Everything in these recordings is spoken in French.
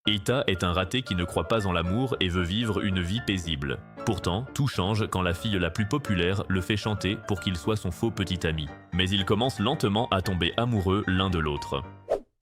Eita est un raté qui ne croit pas en l'amour et veut vivre une vie paisible. Pourtant, tout change quand la fille la plus populaire le fait chanter pour qu'il soit son faux petit ami. Mais ils commencent lentement à tomber amoureux l'un de l'autre.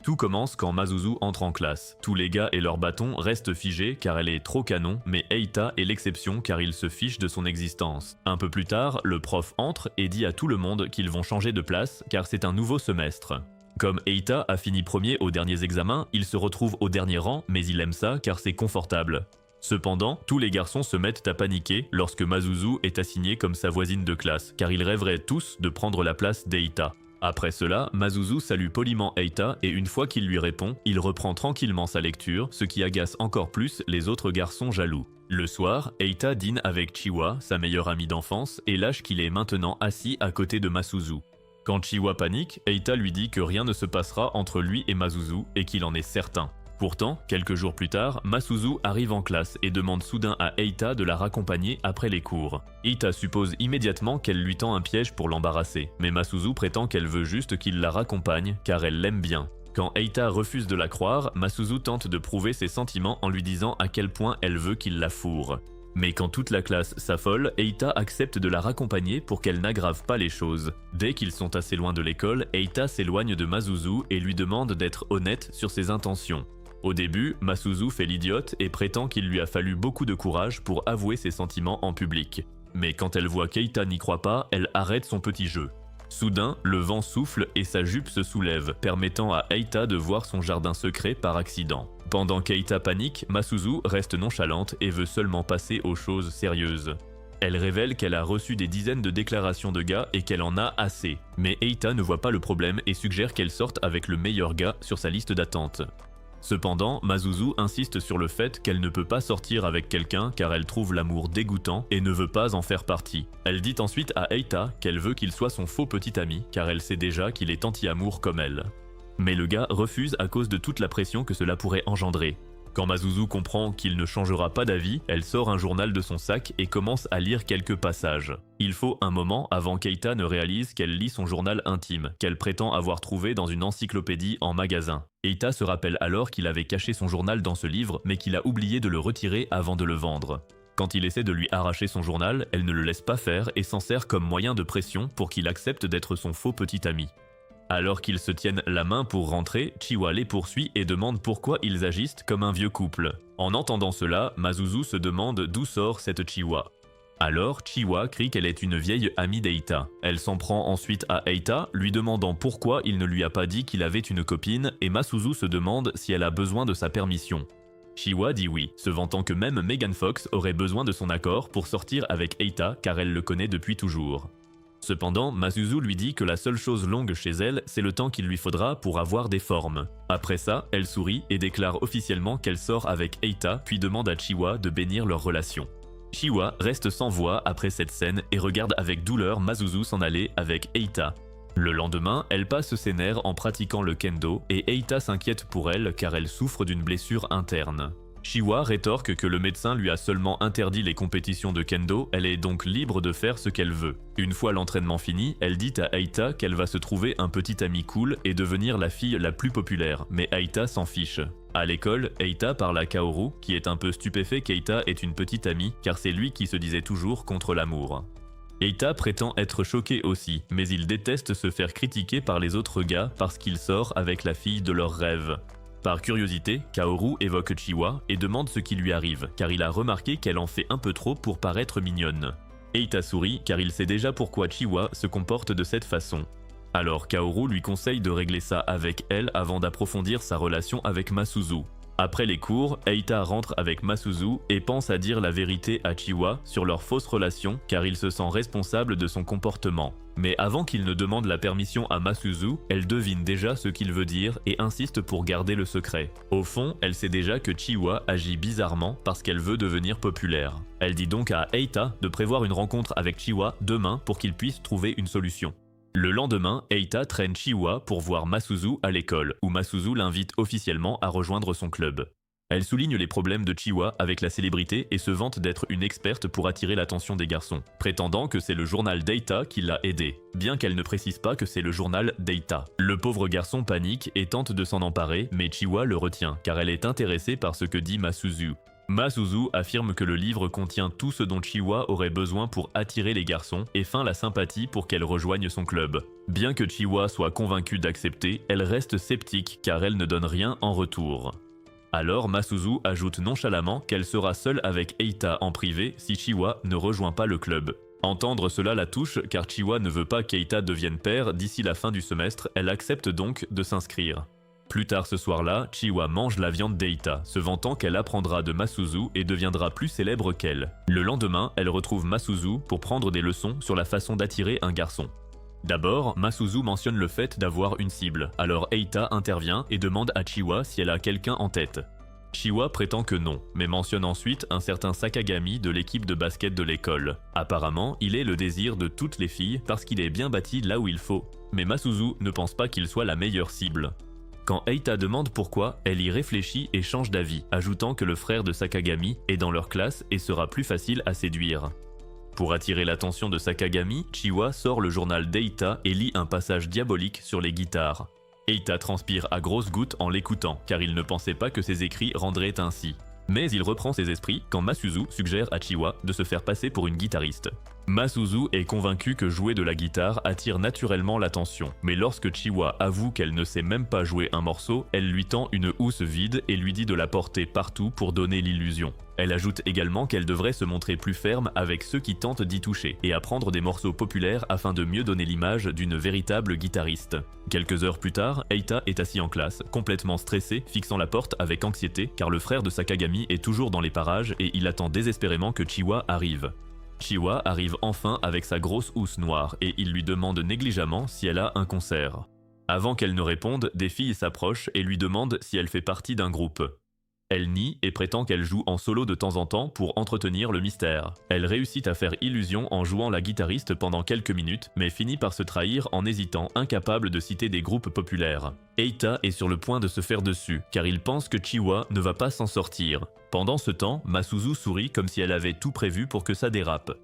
Tout commence quand Masuzu entre en classe. Tous les gars et leurs bâtons restent figés car elle est trop canon, mais Eita est l'exception car il se fiche de son existence. Un peu plus tard, le prof entre et dit à tout le monde qu'ils vont changer de place car c'est un nouveau semestre. Comme Eita a fini premier aux derniers examens, il se retrouve au dernier rang, mais il aime ça car c'est confortable. Cependant, tous les garçons se mettent à paniquer lorsque Masuzu est assignée comme sa voisine de classe, car ils rêveraient tous de prendre la place d'Eita. Après cela, Masuzu salue poliment Eita et une fois qu'il lui répond, il reprend tranquillement sa lecture, ce qui agace encore plus les autres garçons jaloux. Le soir, Eita dîne avec Chiwa, sa meilleure amie d'enfance, et lâche qu'il est maintenant assis à côté de Masuzu. Quand Chiwa panique, Eita lui dit que rien ne se passera entre lui et Masuzu et qu'il en est certain. Pourtant, quelques jours plus tard, Masuzu arrive en classe et demande soudain à Eita de la raccompagner après les cours. Eita suppose immédiatement qu'elle lui tend un piège pour l'embarrasser, mais Masuzu prétend qu'elle veut juste qu'il la raccompagne car elle l'aime bien. Quand Eita refuse de la croire, Masuzu tente de prouver ses sentiments en lui disant à quel point elle veut qu'il la fourre. Mais quand toute la classe s'affole, Eita accepte de la raccompagner pour qu'elle n'aggrave pas les choses. Dès qu'ils sont assez loin de l'école, Eita s'éloigne de Masuzu et lui demande d'être honnête sur ses intentions. Au début, Masuzu fait l'idiote et prétend qu'il lui a fallu beaucoup de courage pour avouer ses sentiments en public. Mais quand elle voit qu'Eita n'y croit pas, elle arrête son petit jeu. Soudain, le vent souffle et sa jupe se soulève, permettant à Eita de voir son jardin secret par accident. Pendant qu'Eita panique, Masuzu reste nonchalante et veut seulement passer aux choses sérieuses. Elle révèle qu'elle a reçu des dizaines de déclarations de gars et qu'elle en a assez. Mais Eita ne voit pas le problème et suggère qu'elle sorte avec le meilleur gars sur sa liste d'attente. Cependant, Masuzu insiste sur le fait qu'elle ne peut pas sortir avec quelqu'un car elle trouve l'amour dégoûtant et ne veut pas en faire partie. Elle dit ensuite à Eita qu'elle veut qu'il soit son faux petit ami car elle sait déjà qu'il est anti-amour comme elle. Mais le gars refuse à cause de toute la pression que cela pourrait engendrer. Quand Masuzu comprend qu'il ne changera pas d'avis, elle sort un journal de son sac et commence à lire quelques passages. Il faut un moment avant qu'Eita ne réalise qu'elle lit son journal intime, qu'elle prétend avoir trouvé dans une encyclopédie en magasin. Eita se rappelle alors qu'il avait caché son journal dans ce livre, mais qu'il a oublié de le retirer avant de le vendre. Quand il essaie de lui arracher son journal, elle ne le laisse pas faire et s'en sert comme moyen de pression pour qu'il accepte d'être son faux petit ami. Alors qu'ils se tiennent la main pour rentrer, Chiwa les poursuit et demande pourquoi ils agissent comme un vieux couple. En entendant cela, Masuzu se demande d'où sort cette Chiwa. Alors, Chiwa crie qu'elle est une vieille amie d'Eita. Elle s'en prend ensuite à Eita, lui demandant pourquoi il ne lui a pas dit qu'il avait une copine, et Masuzu se demande si elle a besoin de sa permission. Chiwa dit oui, se vantant que même Megan Fox aurait besoin de son accord pour sortir avec Eita car elle le connaît depuis toujours. Cependant, Masuzu lui dit que la seule chose longue chez elle, c'est le temps qu'il lui faudra pour avoir des formes. Après ça, elle sourit et déclare officiellement qu'elle sort avec Eita, puis demande à Chiwa de bénir leur relation. Chiwa reste sans voix après cette scène et regarde avec douleur Masuzu s'en aller avec Eita. Le lendemain, elle passe ses nerfs en pratiquant le kendo et Eita s'inquiète pour elle car elle souffre d'une blessure interne. Chiwa rétorque que le médecin lui a seulement interdit les compétitions de kendo, elle est donc libre de faire ce qu'elle veut. Une fois l'entraînement fini, elle dit à Eita qu'elle va se trouver un petit ami cool et devenir la fille la plus populaire, mais Eita s'en fiche. À l'école, Eita parle à Kaoru, qui est un peu stupéfait qu'Eita est une petite amie, car c'est lui qui se disait toujours contre l'amour. Eita prétend être choqué aussi, mais il déteste se faire critiquer par les autres gars parce qu'il sort avec la fille de leurs rêves. Par curiosité, Kaoru évoque Chiwa et demande ce qui lui arrive, car il a remarqué qu'elle en fait un peu trop pour paraître mignonne. Eita sourit, car il sait déjà pourquoi Chiwa se comporte de cette façon. Alors Kaoru lui conseille de régler ça avec elle avant d'approfondir sa relation avec Masuzu. Après les cours, Eita rentre avec Masuzu et pense à dire la vérité à Chiwa sur leur fausse relation car il se sent responsable de son comportement. Mais avant qu'il ne demande la permission à Masuzu, elle devine déjà ce qu'il veut dire et insiste pour garder le secret. Au fond, elle sait déjà que Chiwa agit bizarrement parce qu'elle veut devenir populaire. Elle dit donc à Eita de prévoir une rencontre avec Chiwa demain pour qu'ils puissent trouver une solution. Le lendemain, Eita traîne Chiwa pour voir Masuzu à l'école, où Masuzu l'invite officiellement à rejoindre son club. Elle souligne les problèmes de Chiwa avec la célébrité et se vante d'être une experte pour attirer l'attention des garçons, prétendant que c'est le journal Data qui l'a aidée, bien qu'elle ne précise pas que c'est le journal Data. Le pauvre garçon panique et tente de s'en emparer, mais Chiwa le retient, car elle est intéressée par ce que dit Masuzu. Masuzu affirme que le livre contient tout ce dont Chiwa aurait besoin pour attirer les garçons et feint la sympathie pour qu'elle rejoigne son club. Bien que Chiwa soit convaincue d'accepter, elle reste sceptique car elle ne donne rien en retour. Alors Masuzu ajoute nonchalamment qu'elle sera seule avec Eita en privé si Chiwa ne rejoint pas le club. Entendre cela la touche car Chiwa ne veut pas qu'Eita devienne père d'ici la fin du semestre, elle accepte donc de s'inscrire. Plus tard ce soir-là, Chiwa mange la viande d'Eita, se vantant qu'elle apprendra de Masuzu et deviendra plus célèbre qu'elle. Le lendemain, elle retrouve Masuzu pour prendre des leçons sur la façon d'attirer un garçon. D'abord, Masuzu mentionne le fait d'avoir une cible, alors Eita intervient et demande à Chiwa si elle a quelqu'un en tête. Chiwa prétend que non, mais mentionne ensuite un certain Sakagami de l'équipe de basket de l'école. Apparemment, il est le désir de toutes les filles parce qu'il est bien bâti là où il faut, mais Masuzu ne pense pas qu'il soit la meilleure cible. Quand Eita demande pourquoi, elle y réfléchit et change d'avis, ajoutant que le frère de Sakagami est dans leur classe et sera plus facile à séduire. Pour attirer l'attention de Sakagami, Chiwa sort le journal d'Eita et lit un passage diabolique sur les guitares. Eita transpire à grosses gouttes en l'écoutant, car il ne pensait pas que ses écrits rendraient ainsi. Mais il reprend ses esprits quand Masuzu suggère à Chiwa de se faire passer pour une guitariste. Masuzu est convaincu que jouer de la guitare attire naturellement l'attention, mais lorsque Chiwa avoue qu'elle ne sait même pas jouer un morceau, elle lui tend une housse vide et lui dit de la porter partout pour donner l'illusion. Elle ajoute également qu'elle devrait se montrer plus ferme avec ceux qui tentent d'y toucher et apprendre des morceaux populaires afin de mieux donner l'image d'une véritable guitariste. Quelques heures plus tard, Eita est assis en classe, complètement stressé, fixant la porte avec anxiété car le frère de Sakagami est toujours dans les parages et il attend désespérément que Chiwa arrive. Chiwa arrive enfin avec sa grosse housse noire et il lui demande négligemment si elle a un concert. Avant qu'elle ne réponde, des filles s'approchent et lui demandent si elle fait partie d'un groupe. Elle nie et prétend qu'elle joue en solo de temps en temps pour entretenir le mystère. Elle réussit à faire illusion en jouant la guitariste pendant quelques minutes, mais finit par se trahir en hésitant, incapable de citer des groupes populaires. Eita est sur le point de se faire dessus, car il pense que Chiwa ne va pas s'en sortir. Pendant ce temps, Masuzu sourit comme si elle avait tout prévu pour que ça dérape.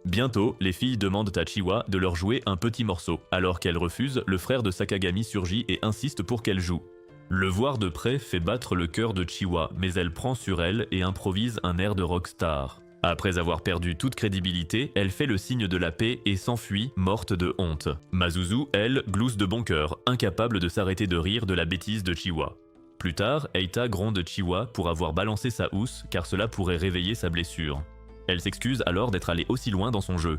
Bientôt, les filles demandent à Chiwa de leur jouer un petit morceau. Alors qu'elle refuse, le frère de Sakagami surgit et insiste pour qu'elle joue. Le voir de près fait battre le cœur de Chiwa, mais elle prend sur elle et improvise un air de rockstar. Après avoir perdu toute crédibilité, elle fait le signe de la paix et s'enfuit, morte de honte. Masuzu, elle, glousse de bon cœur, incapable de s'arrêter de rire de la bêtise de Chiwa. Plus tard, Eita gronde Chiwa pour avoir balancé sa housse car cela pourrait réveiller sa blessure. Elle s'excuse alors d'être allée aussi loin dans son jeu.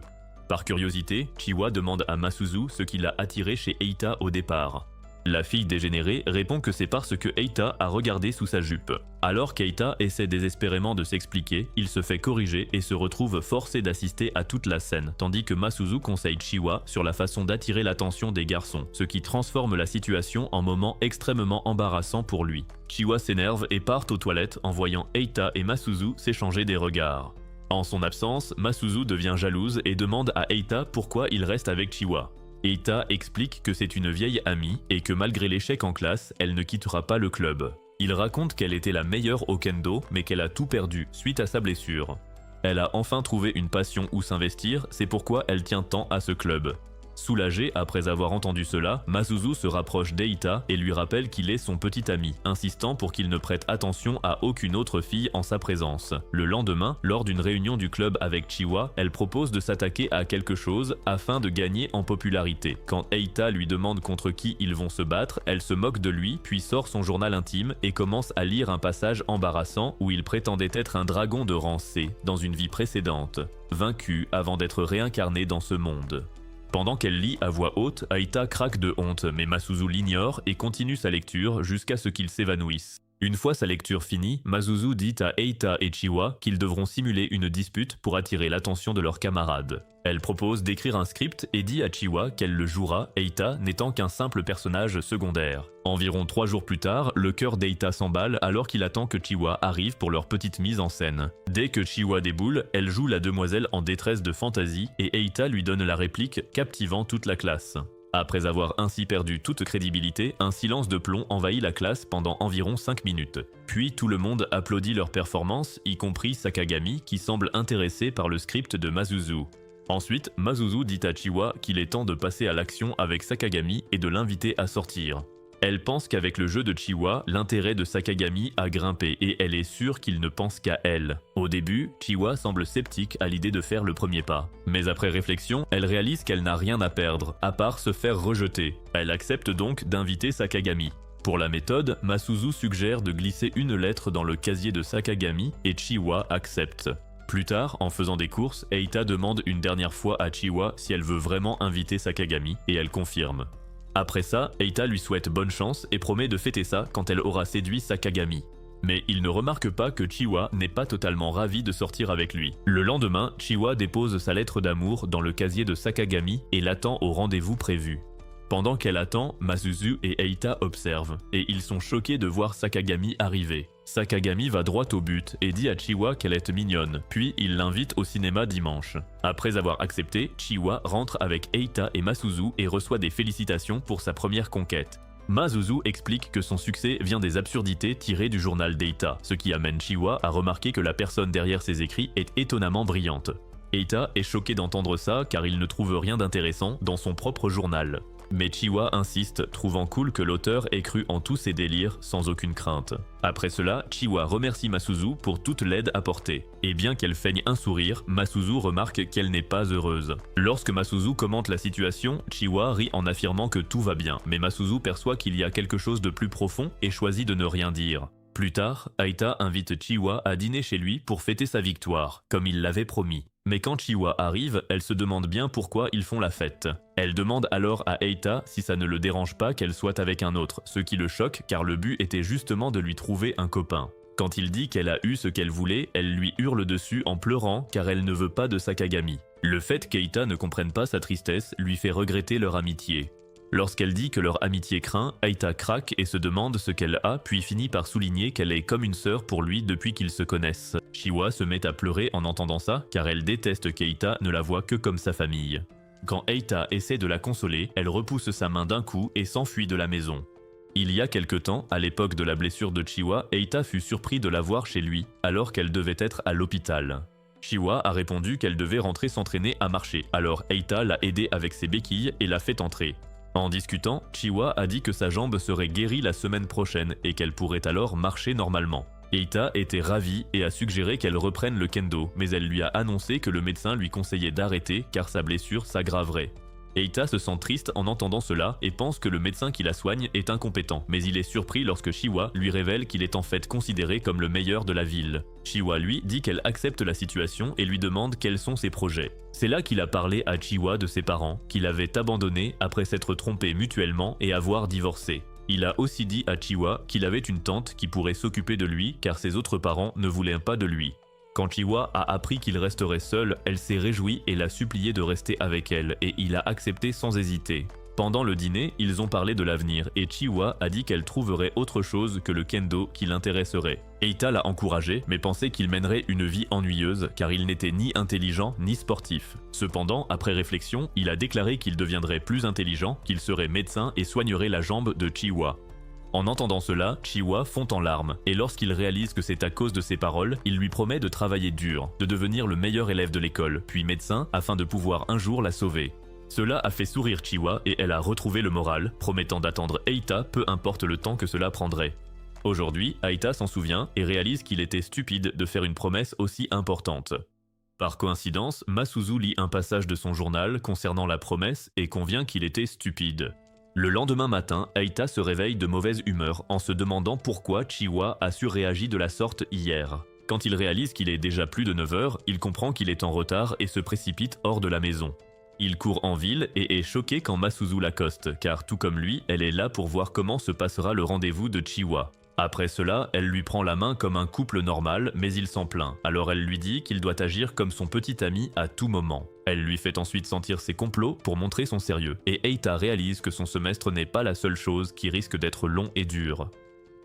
Par curiosité, Chiwa demande à Masuzu ce qui l'a attiré chez Eita au départ. La fille dégénérée répond que c'est parce que Eita a regardé sous sa jupe. Alors qu'Eita essaie désespérément de s'expliquer, il se fait corriger et se retrouve forcé d'assister à toute la scène, tandis que Masuzu conseille Chiwa sur la façon d'attirer l'attention des garçons, ce qui transforme la situation en moment extrêmement embarrassant pour lui. Chiwa s'énerve et part aux toilettes en voyant Eita et Masuzu s'échanger des regards. En son absence, Masuzu devient jalouse et demande à Eita pourquoi il reste avec Chiwa. Eita explique que c'est une vieille amie et que malgré l'échec en classe, elle ne quittera pas le club. Il raconte qu'elle était la meilleure au kendo mais qu'elle a tout perdu suite à sa blessure. Elle a enfin trouvé une passion où s'investir, c'est pourquoi elle tient tant à ce club. Soulagé après avoir entendu cela, Masuzu se rapproche d'Eita et lui rappelle qu'il est son petit ami, insistant pour qu'il ne prête attention à aucune autre fille en sa présence. Le lendemain, lors d'une réunion du club avec Chiwa, elle propose de s'attaquer à quelque chose afin de gagner en popularité. Quand Eita lui demande contre qui ils vont se battre, elle se moque de lui puis sort son journal intime et commence à lire un passage embarrassant où il prétendait être un dragon de rang C dans une vie précédente, vaincu avant d'être réincarné dans ce monde. Pendant qu'elle lit à voix haute, Eita craque de honte, mais Masuzu l'ignore et continue sa lecture jusqu'à ce qu'il s'évanouisse. Une fois sa lecture finie, Masuzu dit à Eita et Chiwa qu'ils devront simuler une dispute pour attirer l'attention de leurs camarades. Elle propose d'écrire un script et dit à Chiwa qu'elle le jouera, Eita n'étant qu'un simple personnage secondaire. Environ 3 jours plus tard, le cœur d'Eita s'emballe alors qu'il attend que Chiwa arrive pour leur petite mise en scène. Dès que Chiwa déboule, elle joue la demoiselle en détresse de fantaisie et Eita lui donne la réplique, captivant toute la classe. Après avoir ainsi perdu toute crédibilité, un silence de plomb envahit la classe pendant environ 5 minutes. Puis tout le monde applaudit leur performance, y compris Sakagami qui semble intéressé par le script de Mazuzu. Ensuite, Mazuzu dit à Chiwa qu'il est temps de passer à l'action avec Sakagami et de l'inviter à sortir. Elle pense qu'avec le jeu de Chiwa, l'intérêt de Sakagami a grimpé et elle est sûre qu'il ne pense qu'à elle. Au début, Chiwa semble sceptique à l'idée de faire le premier pas. Mais après réflexion, elle réalise qu'elle n'a rien à perdre, à part se faire rejeter. Elle accepte donc d'inviter Sakagami. Pour la méthode, Mazuzu suggère de glisser une lettre dans le casier de Sakagami et Chiwa accepte. Plus tard, en faisant des courses, Eita demande une dernière fois à Chiwa si elle veut vraiment inviter Sakagami et elle confirme. Après ça, Eita lui souhaite bonne chance et promet de fêter ça quand elle aura séduit Sakagami. Mais il ne remarque pas que Chiwa n'est pas totalement ravi de sortir avec lui. Le lendemain, Chiwa dépose sa lettre d'amour dans le casier de Sakagami et l'attend au rendez-vous prévu. Pendant qu'elle attend, Mazuzu et Eita observent, et ils sont choqués de voir Sakagami arriver. Sakagami va droit au but et dit à Chiwa qu'elle est mignonne, puis il l'invite au cinéma dimanche. Après avoir accepté, Chiwa rentre avec Eita et Mazuzu et reçoit des félicitations pour sa première conquête. Mazuzu explique que son succès vient des absurdités tirées du journal d'Eita, ce qui amène Chiwa à remarquer que la personne derrière ses écrits est étonnamment brillante. Eita est choqué d'entendre ça car il ne trouve rien d'intéressant dans son propre journal. Mais Chiwa insiste, trouvant cool que l'auteur ait cru en tous ses délires sans aucune crainte. Après cela, Chiwa remercie Mazuzu pour toute l'aide apportée. Et bien qu'elle feigne un sourire, Mazuzu remarque qu'elle n'est pas heureuse. Lorsque Mazuzu commente la situation, Chiwa rit en affirmant que tout va bien, mais Mazuzu perçoit qu'il y a quelque chose de plus profond et choisit de ne rien dire. Plus tard, Eita invite Chiwa à dîner chez lui pour fêter sa victoire, comme il l'avait promis. Mais quand Chiwa arrive, elle se demande bien pourquoi ils font la fête. Elle demande alors à Eita si ça ne le dérange pas qu'elle soit avec un autre, ce qui le choque car le but était justement de lui trouver un copain. Quand il dit qu'elle a eu ce qu'elle voulait, elle lui hurle dessus en pleurant car elle ne veut pas de Sakagami. Le fait qu'Eita ne comprenne pas sa tristesse lui fait regretter leur amitié. Lorsqu'elle dit que leur amitié craint, Eita craque et se demande ce qu'elle a, puis finit par souligner qu'elle est comme une sœur pour lui depuis qu'ils se connaissent. Chiwa se met à pleurer en entendant ça, car elle déteste qu'Eita ne la voit que comme sa famille. Quand Eita essaie de la consoler, elle repousse sa main d'un coup et s'enfuit de la maison. Il y a quelque temps, à l'époque de la blessure de Chiwa, Eita fut surpris de la voir chez lui, alors qu'elle devait être à l'hôpital. Chiwa a répondu qu'elle devait rentrer s'entraîner à marcher, alors Eita l'a aidée avec ses béquilles et l'a fait entrer. En discutant, Chiwa a dit que sa jambe serait guérie la semaine prochaine et qu'elle pourrait alors marcher normalement. Eita était ravie et a suggéré qu'elle reprenne le kendo, mais elle lui a annoncé que le médecin lui conseillait d'arrêter car sa blessure s'aggraverait. Eita se sent triste en entendant cela et pense que le médecin qui la soigne est incompétent, mais il est surpris lorsque Chiwa lui révèle qu'il est en fait considéré comme le meilleur de la ville. Chiwa lui dit qu'elle accepte la situation et lui demande quels sont ses projets. C'est là qu'il a parlé à Chiwa de ses parents, qu'il avait abandonnés après s'être trompés mutuellement et avoir divorcé. Il a aussi dit à Chiwa qu'il avait une tante qui pourrait s'occuper de lui car ses autres parents ne voulaient pas de lui. Quand Chiwa a appris qu'il resterait seul, elle s'est réjouie et l'a supplié de rester avec elle et il a accepté sans hésiter. Pendant le dîner, ils ont parlé de l'avenir et Chiwa a dit qu'elle trouverait autre chose que le kendo qui l'intéresserait. Eita l'a encouragé mais pensait qu'il mènerait une vie ennuyeuse car il n'était ni intelligent ni sportif. Cependant, après réflexion, il a déclaré qu'il deviendrait plus intelligent, qu'il serait médecin et soignerait la jambe de Chiwa. En entendant cela, Chiwa fond en larmes, et lorsqu'il réalise que c'est à cause de ses paroles, il lui promet de travailler dur, de devenir le meilleur élève de l'école, puis médecin, afin de pouvoir un jour la sauver. Cela a fait sourire Chiwa et elle a retrouvé le moral, promettant d'attendre Eita peu importe le temps que cela prendrait. Aujourd'hui, Eita s'en souvient et réalise qu'il était stupide de faire une promesse aussi importante. Par coïncidence, Mazuzu lit un passage de son journal concernant la promesse et convient qu'il était stupide. Le lendemain matin, Eita se réveille de mauvaise humeur en se demandant pourquoi Chiwa a surréagi de la sorte hier. Quand il réalise qu'il est déjà plus de 9 heures, il comprend qu'il est en retard et se précipite hors de la maison. Il court en ville et est choqué quand Mazuzu l'accoste, car tout comme lui, elle est là pour voir comment se passera le rendez-vous de Chiwa. Après cela, elle lui prend la main comme un couple normal, mais il s'en plaint. Alors elle lui dit qu'il doit agir comme son petit ami à tout moment. Elle lui fait ensuite sentir ses complots pour montrer son sérieux. Et Eita réalise que son semestre n'est pas la seule chose qui risque d'être long et dur.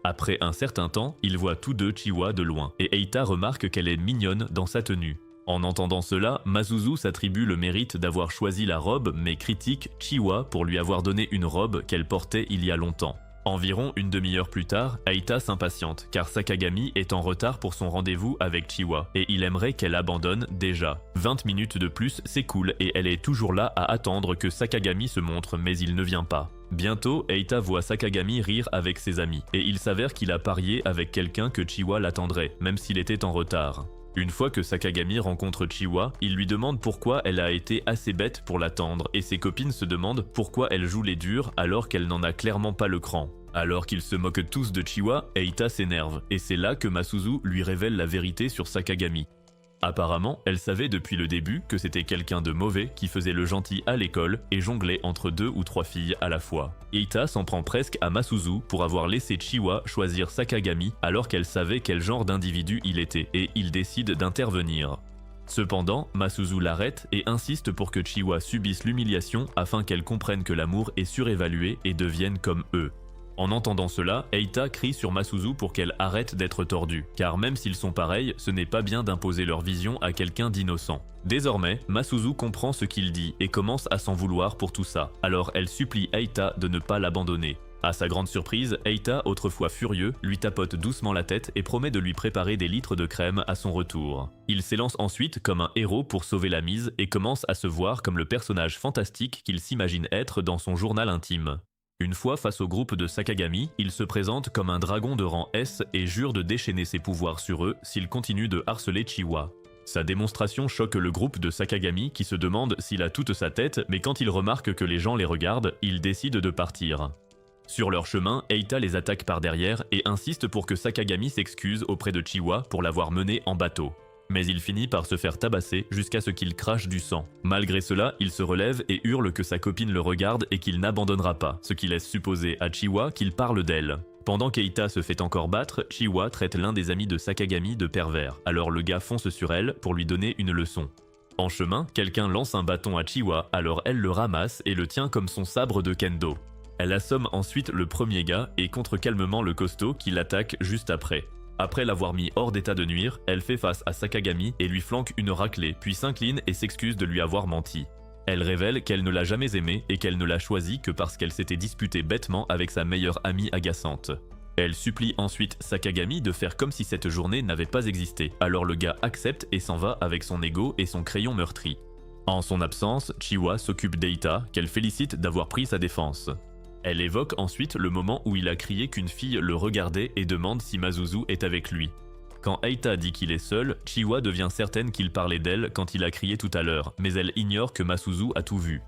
Après un certain temps, ils voient tous deux Chiwa de loin, et Eita remarque qu'elle est mignonne dans sa tenue. En entendant cela, Masuzu s'attribue le mérite d'avoir choisi la robe mais critique Chiwa pour lui avoir donné une robe qu'elle portait il y a longtemps. Environ une demi-heure plus tard, Aita s'impatiente car Sakagami est en retard pour son rendez-vous avec Chiwa et il aimerait qu'elle abandonne déjà. 20 minutes de plus s'écoulent et elle est toujours là à attendre que Sakagami se montre mais il ne vient pas. Bientôt, Aita voit Sakagami rire avec ses amis et il s'avère qu'il a parié avec quelqu'un que Chiwa l'attendrait, même s'il était en retard. Une fois que Sakagami rencontre Chiwa, il lui demande pourquoi elle a été assez bête pour l'attendre et ses copines se demandent pourquoi elle joue les durs alors qu'elle n'en a clairement pas le cran. Alors qu'ils se moquent tous de Chiwa, Aita s'énerve et c'est là que Masuzu lui révèle la vérité sur Sakagami. Apparemment, elle savait depuis le début que c'était quelqu'un de mauvais qui faisait le gentil à l'école et jonglait entre 2 ou 3 filles à la fois. Aita s'en prend presque à Masuzu pour avoir laissé Chiwa choisir Sakagami alors qu'elle savait quel genre d'individu il était et il décide d'intervenir. Cependant, Masuzu l'arrête et insiste pour que Chiwa subisse l'humiliation afin qu'elle comprenne que l'amour est surévalué et devienne comme eux. En entendant cela, Aita crie sur Masuzu pour qu'elle arrête d'être tordue, car même s'ils sont pareils, ce n'est pas bien d'imposer leur vision à quelqu'un d'innocent. Désormais, Masuzu comprend ce qu'il dit et commence à s'en vouloir pour tout ça, alors elle supplie Aita de ne pas l'abandonner. À sa grande surprise, Aita, autrefois furieux, lui tapote doucement la tête et promet de lui préparer des litres de crème à son retour. Il s'élance ensuite comme un héros pour sauver la mise et commence à se voir comme le personnage fantastique qu'il s'imagine être dans son journal intime. Une fois face au groupe de Sakagami, il se présente comme un dragon de rang S et jure de déchaîner ses pouvoirs sur eux s'il continue de harceler Chiwa. Sa démonstration choque le groupe de Sakagami qui se demande s'il a toute sa tête, mais quand il remarque que les gens les regardent, il décide de partir. Sur leur chemin, Aita les attaque par derrière et insiste pour que Sakagami s'excuse auprès de Chiwa pour l'avoir mené en bateau. Mais il finit par se faire tabasser jusqu'à ce qu'il crache du sang. Malgré cela, il se relève et hurle que sa copine le regarde et qu'il n'abandonnera pas, ce qui laisse supposer à Chiwa qu'il parle d'elle. Pendant qu'Aita se fait encore battre, Chiwa traite l'un des amis de Sakagami de pervers, alors le gars fonce sur elle pour lui donner une leçon. En chemin, quelqu'un lance un bâton à Chiwa, alors elle le ramasse et le tient comme son sabre de kendo. Elle assomme ensuite le premier gars et contre calmement le costaud qui l'attaque juste après. Après l'avoir mis hors d'état de nuire, elle fait face à Sakagami et lui flanque une raclée, puis s'incline et s'excuse de lui avoir menti. Elle révèle qu'elle ne l'a jamais aimé et qu'elle ne l'a choisi que parce qu'elle s'était disputée bêtement avec sa meilleure amie agaçante. Elle supplie ensuite Sakagami de faire comme si cette journée n'avait pas existé, alors le gars accepte et s'en va avec son ego et son crayon meurtri. En son absence, Chiwa s'occupe d'Aita, qu'elle félicite d'avoir pris sa défense. Elle évoque ensuite le moment où il a crié qu'une fille le regardait et demande si Masuzu est avec lui. Quand Aita dit qu'il est seul, Chiwa devient certaine qu'il parlait d'elle quand il a crié tout à l'heure, mais elle ignore que Masuzu a tout vu.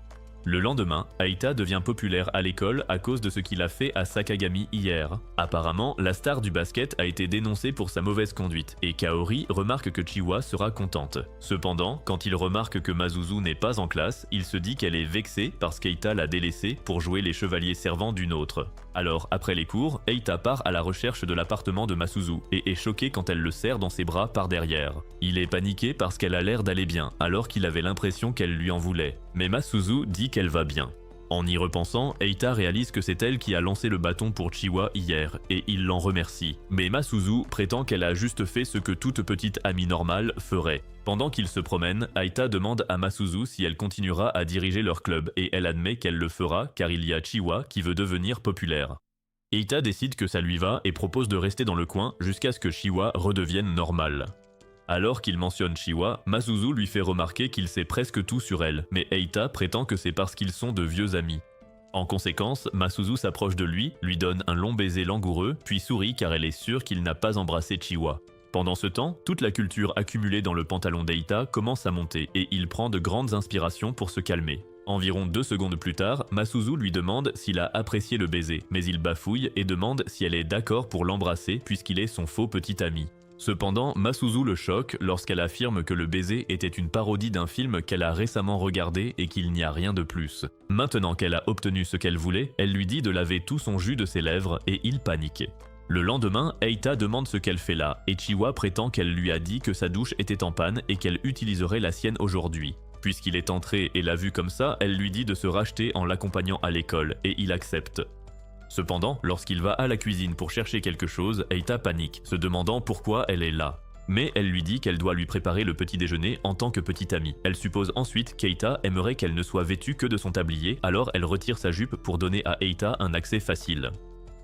Le lendemain, Aita devient populaire à l'école à cause de ce qu'il a fait à Sakagami hier. Apparemment, la star du basket a été dénoncée pour sa mauvaise conduite, et Kaori remarque que Chiwa sera contente. Cependant, quand il remarque que Masuzu n'est pas en classe, il se dit qu'elle est vexée parce qu'Aita l'a délaissée pour jouer les chevaliers servants d'une autre. Alors, après les cours, Aita part à la recherche de l'appartement de Masuzu, et est choquée quand elle le serre dans ses bras par derrière. Il est paniqué parce qu'elle a l'air d'aller bien, alors qu'il avait l'impression qu'elle lui en voulait. Mais Masuzu dit qu'elle va bien. En y repensant, Aita réalise que c'est elle qui a lancé le bâton pour Chiwa hier, et il l'en remercie. Mais Masuzu prétend qu'elle a juste fait ce que toute petite amie normale ferait. Pendant qu'ils se promènent, Aita demande à Masuzu si elle continuera à diriger leur club, et elle admet qu'elle le fera car il y a Chiwa qui veut devenir populaire. Aita décide que ça lui va et propose de rester dans le coin jusqu'à ce que Chiwa redevienne normal. Alors qu'il mentionne Chiwa, Masuzu lui fait remarquer qu'il sait presque tout sur elle, mais Aita prétend que c'est parce qu'ils sont de vieux amis. En conséquence, Masuzu s'approche de lui, lui donne un long baiser langoureux, puis sourit car elle est sûre qu'il n'a pas embrassé Chiwa. Pendant ce temps, toute la culture accumulée dans le pantalon d'Aita commence à monter et il prend de grandes inspirations pour se calmer. Environ 2 secondes plus tard, Masuzu lui demande s'il a apprécié le baiser, mais il bafouille et demande si elle est d'accord pour l'embrasser puisqu'il est son faux petit ami. Cependant, Masuzu le choque lorsqu'elle affirme que le baiser était une parodie d'un film qu'elle a récemment regardé et qu'il n'y a rien de plus. Maintenant qu'elle a obtenu ce qu'elle voulait, elle lui dit de laver tout son jus de ses lèvres et il panique. Le lendemain, Aita demande ce qu'elle fait là et Chiwa prétend qu'elle lui a dit que sa douche était en panne et qu'elle utiliserait la sienne aujourd'hui. Puisqu'il est entré et l'a vue comme ça, elle lui dit de se racheter en l'accompagnant à l'école et il accepte. Cependant, lorsqu'il va à la cuisine pour chercher quelque chose, Aita panique, se demandant pourquoi elle est là. Mais elle lui dit qu'elle doit lui préparer le petit déjeuner en tant que petite amie. Elle suppose ensuite qu'Eita aimerait qu'elle ne soit vêtue que de son tablier, alors elle retire sa jupe pour donner à Eita un accès facile.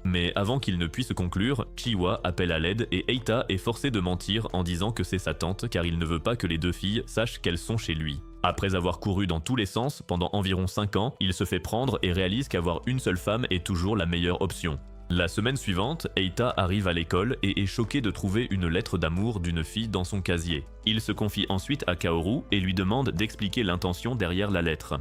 Mais avant qu'il ne puisse conclure, Chiwa appelle à l'aide et Eita est forcé de mentir en disant que c'est sa tante car il ne veut pas que les deux filles sachent qu'elles sont chez lui. Après avoir couru dans tous les sens pendant environ 5 ans, il se fait prendre et réalise qu'avoir une seule femme est toujours la meilleure option. La semaine suivante, Eita arrive à l'école et est choqué de trouver une lettre d'amour d'une fille dans son casier. Il se confie ensuite à Kaoru et lui demande d'expliquer l'intention derrière la lettre.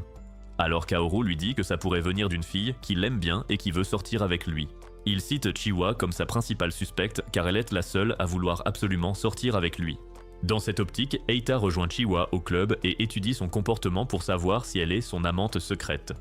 Alors Kaoru lui dit que ça pourrait venir d'une fille qui l'aime bien et qui veut sortir avec lui. Il cite Chiwa comme sa principale suspecte car elle est la seule à vouloir absolument sortir avec lui. Dans cette optique, Eita rejoint Chiwa au club et étudie son comportement pour savoir si elle est son amante secrète.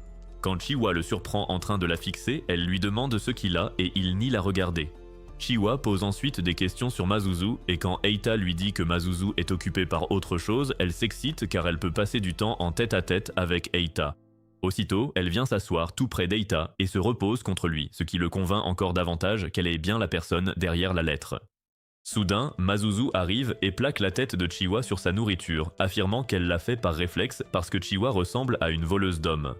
Quand Chiwa le surprend en train de la fixer, elle lui demande ce qu'il a et il nie la regarder. Chiwa pose ensuite des questions sur Mazuzu et quand Eita lui dit que Mazuzu est occupé par autre chose, elle s'excite car elle peut passer du temps en tête-à-tête avec Eita. Aussitôt, elle vient s'asseoir tout près d'Eita et se repose contre lui, ce qui le convainc encore davantage qu'elle est bien la personne derrière la lettre. Soudain, Mazuzu arrive et plaque la tête de Chiwa sur sa nourriture, affirmant qu'elle l'a fait par réflexe parce que Chiwa ressemble à une voleuse d'hommes.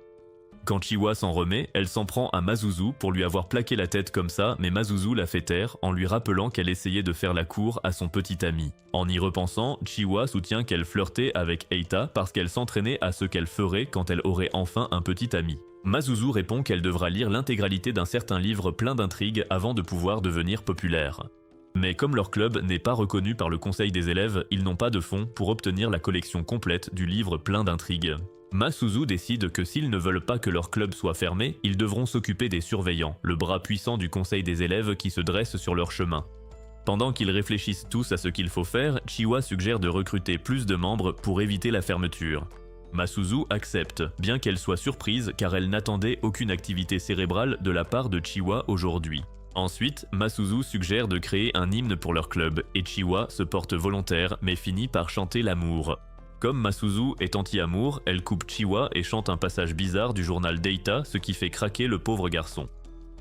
Quand Chiwa s'en remet, elle s'en prend à Mazuzu pour lui avoir plaqué la tête comme ça, mais Mazuzu la fait taire en lui rappelant qu'elle essayait de faire la cour à son petit ami. En y repensant, Chiwa soutient qu'elle flirtait avec Eita parce qu'elle s'entraînait à ce qu'elle ferait quand elle aurait enfin un petit ami. Mazuzu répond qu'elle devra lire l'intégralité d'un certain livre plein d'intrigues avant de pouvoir devenir populaire. Mais comme leur club n'est pas reconnu par le conseil des élèves, ils n'ont pas de fonds pour obtenir la collection complète du livre plein d'intrigues. Mazuzu décide que s'ils ne veulent pas que leur club soit fermé, ils devront s'occuper des surveillants, le bras puissant du conseil des élèves qui se dresse sur leur chemin. Pendant qu'ils réfléchissent tous à ce qu'il faut faire, Chiwa suggère de recruter plus de membres pour éviter la fermeture. Mazuzu accepte, bien qu'elle soit surprise car elle n'attendait aucune activité cérébrale de la part de Chiwa aujourd'hui. Ensuite, Mazuzu suggère de créer un hymne pour leur club et Chiwa se porte volontaire mais finit par chanter l'amour. Comme Mazuzu est anti-amour, elle coupe Chiwa et chante un passage bizarre du journal d'Eita, ce qui fait craquer le pauvre garçon.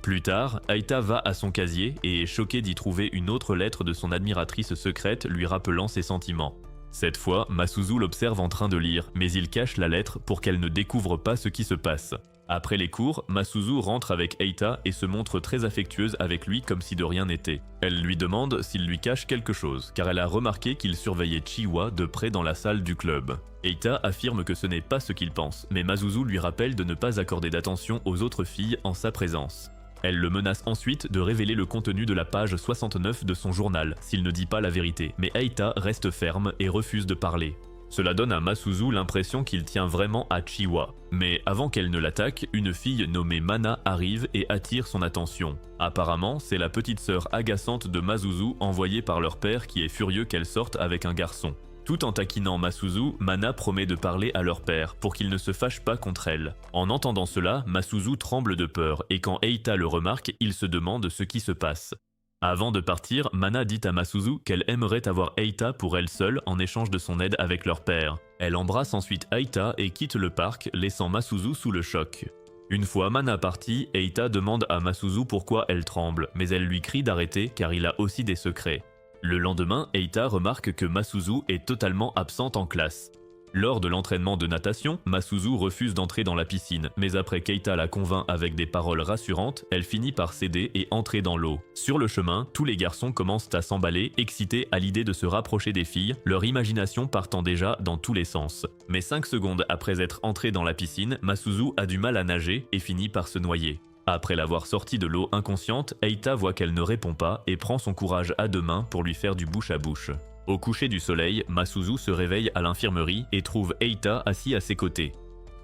Plus tard, Eita va à son casier et est choquée d'y trouver une autre lettre de son admiratrice secrète lui rappelant ses sentiments. Cette fois, Mazuzu l'observe en train de lire, mais il cache la lettre pour qu'elle ne découvre pas ce qui se passe. Après les cours, Mazuzu rentre avec Eita et se montre très affectueuse avec lui comme si de rien n'était. Elle lui demande s'il lui cache quelque chose, car elle a remarqué qu'il surveillait Chiwa de près dans la salle du club. Eita affirme que ce n'est pas ce qu'il pense, mais Mazuzu lui rappelle de ne pas accorder d'attention aux autres filles en sa présence. Elle le menace ensuite de révéler le contenu de la page 69 de son journal, s'il ne dit pas la vérité, mais Eita reste ferme et refuse de parler. Cela donne à Mazuzu l'impression qu'il tient vraiment à Chiwa. Mais avant qu'elle ne l'attaque, une fille nommée Mana arrive et attire son attention. Apparemment, c'est la petite sœur agaçante de Mazuzu envoyée par leur père qui est furieux qu'elle sorte avec un garçon. Tout en taquinant Mazuzu, Mana promet de parler à leur père pour qu'il ne se fâche pas contre elle. En entendant cela, Mazuzu tremble de peur et quand Eita le remarque, il se demande ce qui se passe. Avant de partir, Mana dit à Mazuzu qu'elle aimerait avoir Eita pour elle seule en échange de son aide avec leur père. Elle embrasse ensuite Eita et quitte le parc, laissant Mazuzu sous le choc. Une fois Mana partie, Eita demande à Mazuzu pourquoi elle tremble, mais elle lui crie d'arrêter car il a aussi des secrets. Le lendemain, Eita remarque que Mazuzu est totalement absente en classe. Lors de l'entraînement de natation, Mazuzu refuse d'entrer dans la piscine, mais après qu'Eita la convainc avec des paroles rassurantes, elle finit par céder et entrer dans l'eau. Sur le chemin, tous les garçons commencent à s'emballer, excités à l'idée de se rapprocher des filles, leur imagination partant déjà dans tous les sens. Mais 5 secondes après être entré dans la piscine, Mazuzu a du mal à nager et finit par se noyer. Après l'avoir sortie de l'eau inconsciente, Eita voit qu'elle ne répond pas et prend son courage à deux mains pour lui faire du bouche à bouche. Au coucher du soleil, Mazuzu se réveille à l'infirmerie et trouve Eita assis à ses côtés.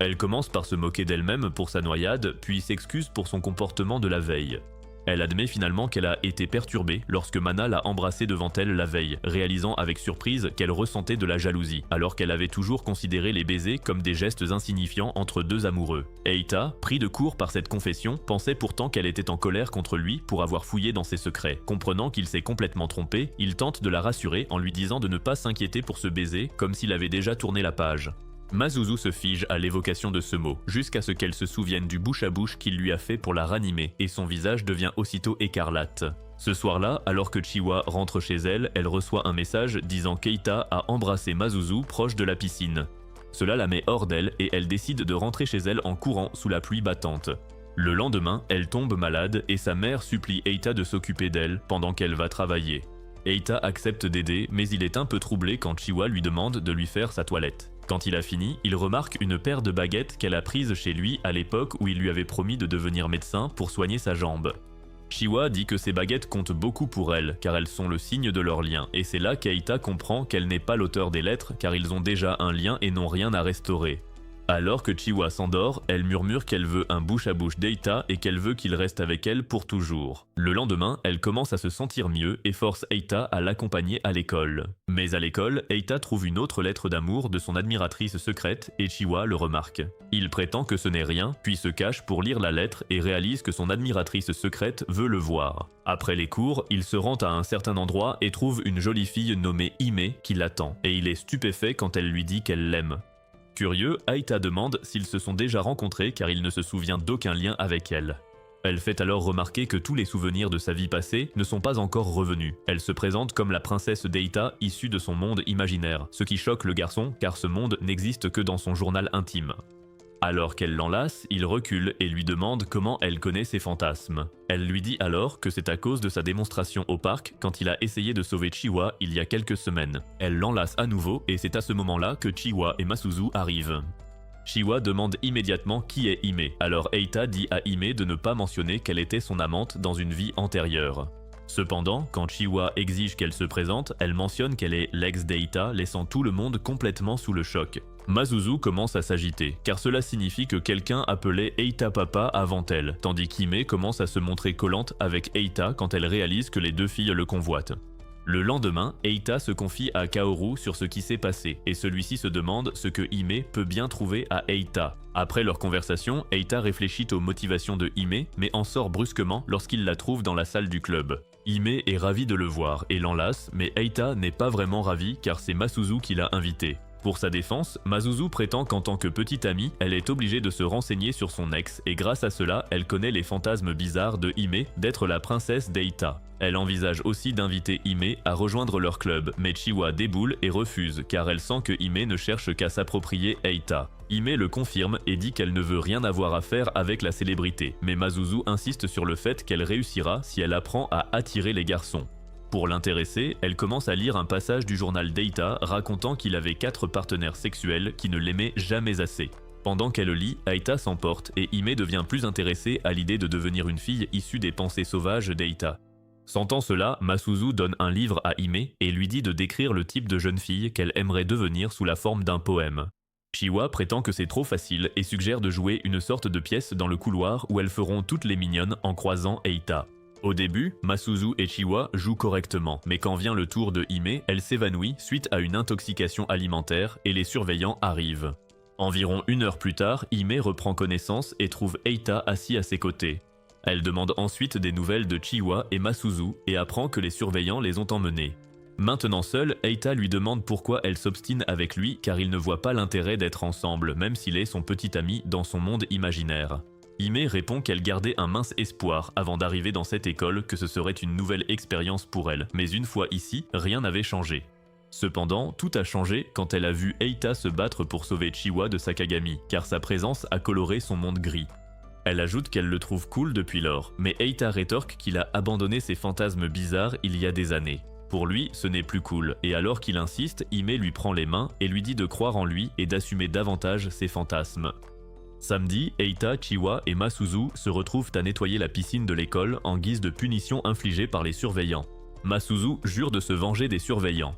Elle commence par se moquer d'elle-même pour sa noyade, puis s'excuse pour son comportement de la veille. Elle admet finalement qu'elle a été perturbée lorsque Mana l'a embrassée devant elle la veille, réalisant avec surprise qu'elle ressentait de la jalousie, alors qu'elle avait toujours considéré les baisers comme des gestes insignifiants entre deux amoureux. Eita, pris de court par cette confession, pensait pourtant qu'elle était en colère contre lui pour avoir fouillé dans ses secrets. Comprenant qu'il s'est complètement trompé, il tente de la rassurer en lui disant de ne pas s'inquiéter pour ce baiser, comme s'il avait déjà tourné la page. Masuzu se fige à l'évocation de ce mot, jusqu'à ce qu'elle se souvienne du bouche à bouche qu'il lui a fait pour la ranimer, et son visage devient aussitôt écarlate. Ce soir-là, alors que Chiwa rentre chez elle, elle reçoit un message disant qu'Eita a embrassé Masuzu proche de la piscine. Cela la met hors d'elle et elle décide de rentrer chez elle en courant sous la pluie battante. Le lendemain, elle tombe malade et sa mère supplie Eita de s'occuper d'elle pendant qu'elle va travailler. Eita accepte d'aider, mais il est un peu troublé quand Chiwa lui demande de lui faire sa toilette. Quand il a fini, il remarque une paire de baguettes qu'elle a prises chez lui à l'époque où il lui avait promis de devenir médecin pour soigner sa jambe. Chiwa dit que ces baguettes comptent beaucoup pour elle, car elles sont le signe de leur lien, et c'est là qu'Eita comprend qu'elle n'est pas l'auteur des lettres, car ils ont déjà un lien et n'ont rien à restaurer. Alors que Chiwa s'endort, elle murmure qu'elle veut un bouche-à-bouche d'Eita et qu'elle veut qu'il reste avec elle pour toujours. Le lendemain, elle commence à se sentir mieux et force Eita à l'accompagner à l'école. Mais à l'école, Eita trouve une autre lettre d'amour de son admiratrice secrète et Chiwa le remarque. Il prétend que ce n'est rien, puis se cache pour lire la lettre et réalise que son admiratrice secrète veut le voir. Après les cours, il se rend à un certain endroit et trouve une jolie fille nommée Hime qui l'attend, et il est stupéfait quand elle lui dit qu'elle l'aime. Curieux, Eita demande s'ils se sont déjà rencontrés car il ne se souvient d'aucun lien avec elle. Elle fait alors remarquer que tous les souvenirs de sa vie passée ne sont pas encore revenus. Elle se présente comme la princesse d'Eita issue de son monde imaginaire, ce qui choque le garçon car ce monde n'existe que dans son journal intime. Alors qu'elle l'enlace, il recule et lui demande comment elle connaît ses fantasmes. Elle lui dit alors que c'est à cause de sa démonstration au parc quand il a essayé de sauver Chiwa il y a quelques semaines. Elle l'enlace à nouveau et c'est à ce moment-là que Chiwa et Masuzu arrivent. Chiwa demande immédiatement qui est Hime, alors Eita dit à Hime de ne pas mentionner qu'elle était son amante dans une vie antérieure. Cependant, quand Chiwa exige qu'elle se présente, elle mentionne qu'elle est l'ex d'Eita, laissant tout le monde complètement sous le choc. Masuzu commence à s'agiter, car cela signifie que quelqu'un appelait Eita papa avant elle, tandis qu'Hime commence à se montrer collante avec Eita quand elle réalise que les deux filles le convoitent. Le lendemain, Eita se confie à Kaoru sur ce qui s'est passé, et celui-ci se demande ce que Hime peut bien trouver à Eita. Après leur conversation, Eita réfléchit aux motivations de Hime, mais en sort brusquement lorsqu'il la trouve dans la salle du club. Hime est ravi de le voir et l'enlace, mais Eita n'est pas vraiment ravi car c'est Masuzu qui l'a invité. Pour sa défense, Masuzu prétend qu'en tant que petite amie, elle est obligée de se renseigner sur son ex et grâce à cela, elle connaît les fantasmes bizarres de Hime d'être la princesse d'Eita. Elle envisage aussi d'inviter Hime à rejoindre leur club, mais Chiwa déboule et refuse car elle sent que Hime ne cherche qu'à s'approprier Eita. Hime le confirme et dit qu'elle ne veut rien avoir à faire avec la célébrité, mais Masuzu insiste sur le fait qu'elle réussira si elle apprend à attirer les garçons. Pour l'intéresser, elle commence à lire un passage du journal d'Eita racontant qu'il avait 4 partenaires sexuels qui ne l'aimaient jamais assez. Pendant qu'elle lit, Eita s'emporte et Hime devient plus intéressée à l'idée de devenir une fille issue des pensées sauvages d'Eita. Sentant cela, Masuzu donne un livre à Hime et lui dit de décrire le type de jeune fille qu'elle aimerait devenir sous la forme d'un poème. Chiwa prétend que c'est trop facile et suggère de jouer une sorte de pièce dans le couloir où elles feront toutes les mignonnes en croisant Eita. Au début, Masuzu et Chiwa jouent correctement, mais quand vient le tour de Hime, elle s'évanouit suite à une intoxication alimentaire et les surveillants arrivent. Environ 1 heure plus tard, Hime reprend connaissance et trouve Eita assis à ses côtés. Elle demande ensuite des nouvelles de Chiwa et Masuzu et apprend que les surveillants les ont emmenés. Maintenant seule, Eita lui demande pourquoi elle s'obstine avec lui car il ne voit pas l'intérêt d'être ensemble, même s'il est son petit ami dans son monde imaginaire. Hime répond qu'elle gardait un mince espoir avant d'arriver dans cette école que ce serait une nouvelle expérience pour elle, mais une fois ici, rien n'avait changé. Cependant, tout a changé quand elle a vu Eita se battre pour sauver Chiwa de Sakagami, car sa présence a coloré son monde gris. Elle ajoute qu'elle le trouve cool depuis lors, mais Eita rétorque qu'il a abandonné ses fantasmes bizarres il y a des années. Pour lui, ce n'est plus cool, et alors qu'il insiste, Hime lui prend les mains et lui dit de croire en lui et d'assumer davantage ses fantasmes. Samedi, Eita, Chiwa et Masuzu se retrouvent à nettoyer la piscine de l'école en guise de punition infligée par les surveillants. Masuzu jure de se venger des surveillants.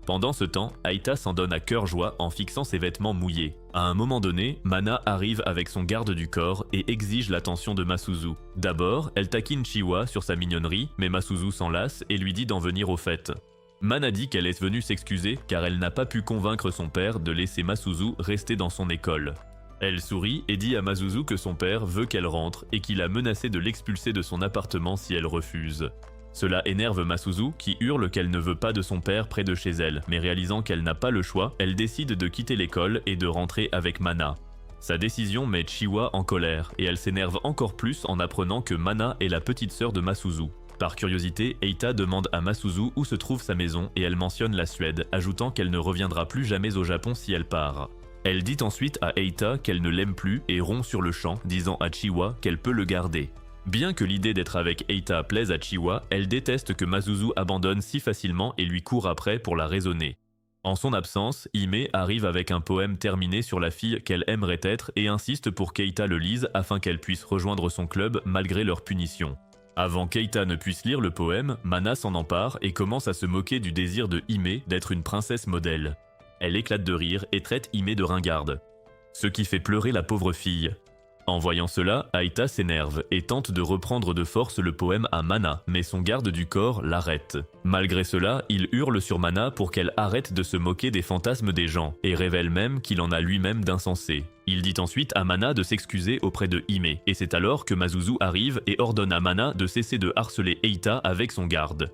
Pendant ce temps, Eita s'en donne à cœur joie en fixant ses vêtements mouillés. À un moment donné, Mana arrive avec son garde du corps et exige l'attention de Masuzu. D'abord, elle taquine Chiwa sur sa mignonnerie, mais Masuzu s'en lasse et lui dit d'en venir au fait. Mana dit qu'elle est venue s'excuser car elle n'a pas pu convaincre son père de laisser Masuzu rester dans son école. Elle sourit et dit à Masuzu que son père veut qu'elle rentre et qu'il a menacé de l'expulser de son appartement si elle refuse. Cela énerve Masuzu qui hurle qu'elle ne veut pas de son père près de chez elle, mais réalisant qu'elle n'a pas le choix, elle décide de quitter l'école et de rentrer avec Mana. Sa décision met Chiwa en colère et elle s'énerve encore plus en apprenant que Mana est la petite sœur de Masuzu. Par curiosité, Eita demande à Masuzu où se trouve sa maison et elle mentionne la Suède, ajoutant qu'elle ne reviendra plus jamais au Japon si elle part. Elle dit ensuite à Eita qu'elle ne l'aime plus et rompt sur le champ, disant à Chiwa qu'elle peut le garder. Bien que l'idée d'être avec Eita plaise à Chiwa, elle déteste que Masuzu abandonne si facilement et lui court après pour la raisonner. En son absence, Hime arrive avec un poème terminé sur la fille qu'elle aimerait être et insiste pour qu'Eita le lise afin qu'elle puisse rejoindre son club malgré leur punition. Avant qu'Eita ne puisse lire le poème, Mana s'en empare et commence à se moquer du désir de Hime d'être une princesse modèle. Elle éclate de rire et traite Hime de ringarde, ce qui fait pleurer la pauvre fille. En voyant cela, Eita s'énerve et tente de reprendre de force le poème à Mana, mais son garde du corps l'arrête. Malgré cela, il hurle sur Mana pour qu'elle arrête de se moquer des fantasmes des gens, et révèle même qu'il en a lui-même d'insensé. Il dit ensuite à Mana de s'excuser auprès de Hime, et c'est alors que Masuzu arrive et ordonne à Mana de cesser de harceler Eita avec son garde.